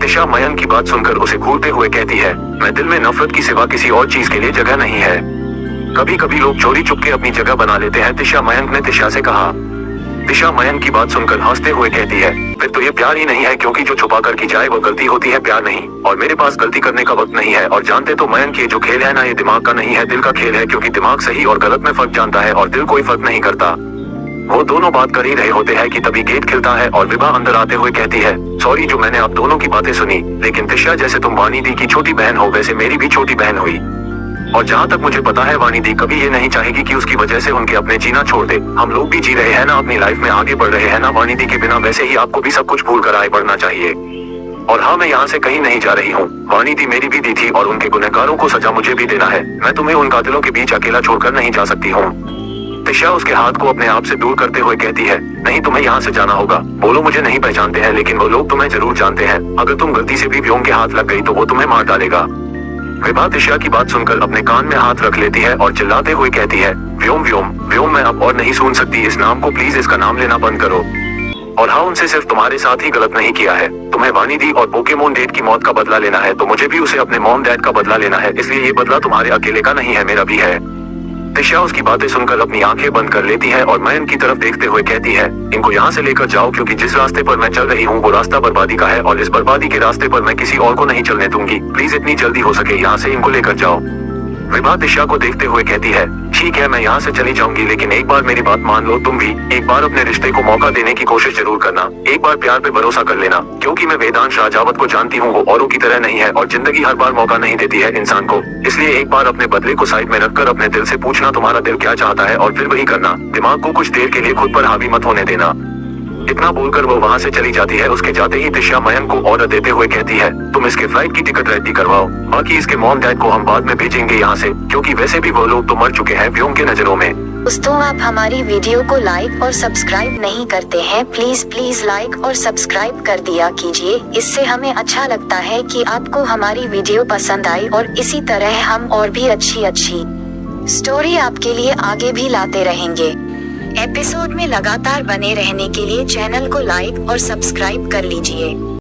Speaker 2: दिशा मयंक की बात सुनकर उसे घूरते हुए कहती है, मैं दिल में नफरत की सिवा किसी और चीज के लिए जगह नहीं है। कभी कभी लोग चोरी चुपके अपनी जगह बना लेते हैं, दिशा मयंक ने दिशा से कहा। दिशा मयंक की बात सुनकर हंसते हुए कहती है, फिर तो ये प्यार ही नहीं है, क्योंकि जो छुपा कर की जाए वो गलती होती है, प्यार नहीं। और मेरे पास गलती करने का वक्त नहीं है। और जानते तो मयंक, ये जो खेल है ना, ये दिमाग का नहीं है, दिल का खेल है। क्योंकि दिमाग सही और गलत में फर्क जानता है और दिल कोई फर्क नहीं करता। वो दोनों बात कर ही रहे होते हैं कि तभी गेट खिलता है और विभा अंदर आते हुए कहती है, सॉरी जो मैंने आप दोनों की बातें सुनी, लेकिन दिशा जैसे तुम वाणी दी की छोटी बहन हो वैसे मेरी भी छोटी बहन हुई। और जहाँ तक मुझे पता है वाणी दी कभी ये नहीं चाहेगी कि उसकी वजह से उनके अपने जीना छोड़ दे। हम लोग भी जी रहे हैं ना, अपनी लाइफ में आगे बढ़ रहे हैं ना वाणी दी के बिना, वैसे ही आपको भी सब कुछ भूल कर आगे बढ़ना चाहिए। और हाँ, मैं यहाँ से कहीं नहीं जा रही हूँ। वाणी दी मेरी भी दी थी और उनके गुनहगारों को सजा मुझे भी देना है। मैं तुम्हें उन कातिलों के बीच अकेला छोड़कर नहीं जा सकती हूँ। दिशा उसके हाथ को अपने आप से दूर करते हुए कहती है, नहीं तुम्हें यहाँ से जाना होगा। बोलो मुझे नहीं पहचानते हैं, लेकिन वो लोग तुम्हें जरूर जानते हैं। अगर तुम गलती से भी व्योम के हाथ लग गई तो वो तुम्हें मार डालेगा। विभा दिशा की बात सुनकर अपने कान में हाथ रख लेती है और चिल्लाते हुए कहती है, व्योम व्योम व्योम, मैं अब और नहीं सुन सकती इस नाम को, प्लीज इसका नाम लेना बंद करो। और हाँ, उनसे सिर्फ तुम्हारे साथ ही गलत नहीं किया है। तुम्हें वाणी दी और पोकेमोन डेड की मौत का बदला लेना है, तो मुझे भी उसे अपने मॉम डैड का बदला लेना है। इसलिए ये बदला तुम्हारे अकेले का नहीं है, मेरा भी है। दिशा उसकी बातें सुनकर अपनी आंखें बंद कर लेती है और मयंक की तरफ देखते हुए कहती है, इनको यहाँ से लेकर जाओ, क्योंकि जिस रास्ते पर मैं चल रही हूँ वो रास्ता बर्बादी का है और इस बर्बादी के रास्ते पर मैं किसी और को नहीं चलने दूंगी। प्लीज इतनी जल्दी हो सके यहाँ से इनको लेकर जाओ। विभा दिशा को देखते हुए कहती है, ठीक है मैं यहाँ से चली जाऊंगी, लेकिन एक बार मेरी बात मान लो तुम भी। एक बार अपने रिश्ते को मौका देने की कोशिश जरूर करना। एक बार प्यार पे भरोसा कर लेना, क्योंकि मैं वेदांश राजावत को जानती हूँ, वो औरों की तरह नहीं है और जिंदगी हर बार मौका नहीं देती है इंसान को। इसलिए एक बार अपने बदले को साइड में रखकर अपने दिल से पूछना तुम्हारा दिल क्या चाहता है और फिर वही करना। दिमाग को कुछ देर के लिए खुद पर हावी मत होने देना। इतना बोलकर वो वहाँ से चली जाती है। उसके जाते ही दिशा मयंक को ऑर्डर देते हुए कहती है, तुम इसके फ्लाइट की टिकट रेडी करवाओ, बाकी इसके मॉम डैड को हम बाद में भेजेंगे यहाँ से, क्योंकि वैसे भी वो लोग तो मर चुके हैं व्योम के नजरों में।
Speaker 1: दोस्तों, आप हमारी वीडियो को लाइक और सब्सक्राइब नहीं करते हैं, प्लीज प्लीज लाइक और सब्सक्राइब कर दिया कीजिए। इससे हमें अच्छा लगता है कि आपको हमारी वीडियो पसंद आई और इसी तरह हम और भी अच्छी स्टोरी आपके लिए आगे भी लाते रहेंगे। एपिसोड में लगातार बने रहने के लिए चैनल को लाइक और सब्सक्राइब कर लीजिए।